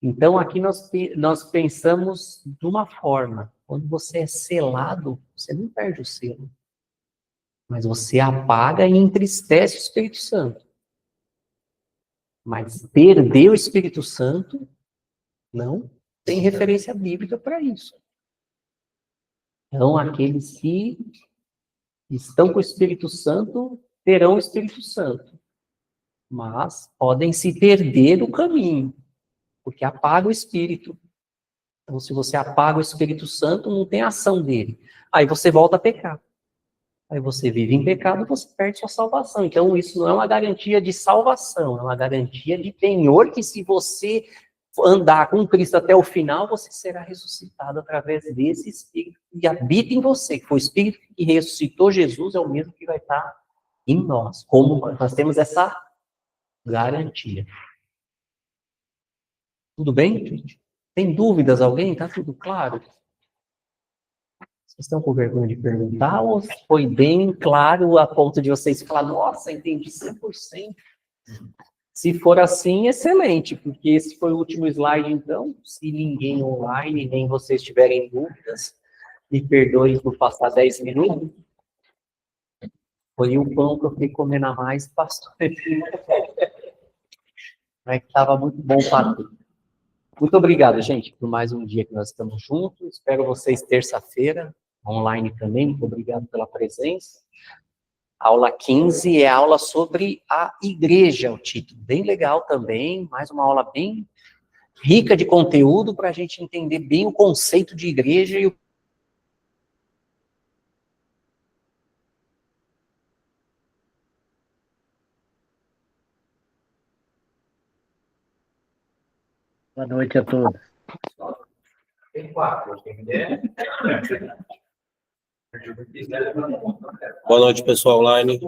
Então, aqui nós pensamos de uma forma. Quando você é selado, você não perde o selo. Mas você apaga e entristece o Espírito Santo. Mas perder o Espírito Santo, não tem referência bíblica para isso. Então, aqueles que estão com o Espírito Santo, terão o Espírito Santo. Mas podem se perder o caminho, porque apaga o Espírito. Então, se você apaga o Espírito Santo, não tem ação dele. Aí você volta a pecar. Aí você vive em pecado, você perde sua salvação. Então, isso não é uma garantia de salvação, é uma garantia de penhor que, se você andar com Cristo até o final, você será ressuscitado através desse Espírito que habita em você. Que foi o Espírito que ressuscitou Jesus, é o mesmo que vai estar em nós. Como nós temos essa garantia. Tudo bem, gente? Tem dúvidas alguém? Tá tudo claro? Vocês estão com vergonha de perguntar ou foi bem claro a ponto de vocês falar, nossa, entendi 100%? Se for assim, excelente, porque esse foi o último slide, então. Se ninguém online, nem vocês tiverem dúvidas, me perdoem por passar 10 minutos. Foi o pão que eu fiquei comendo a mais, pastor. Mas estava muito bom para tudo. Muito obrigado, gente, por mais um dia que nós estamos juntos. Espero vocês terça-feira, online também. Muito obrigado pela presença. Aula 15 é aula sobre a igreja, o título. Bem legal também, mais uma aula bem rica de conteúdo para a gente entender bem o conceito de igreja e o Boa noite a todos. Tem 4, tem ideia? Boa noite, pessoal online.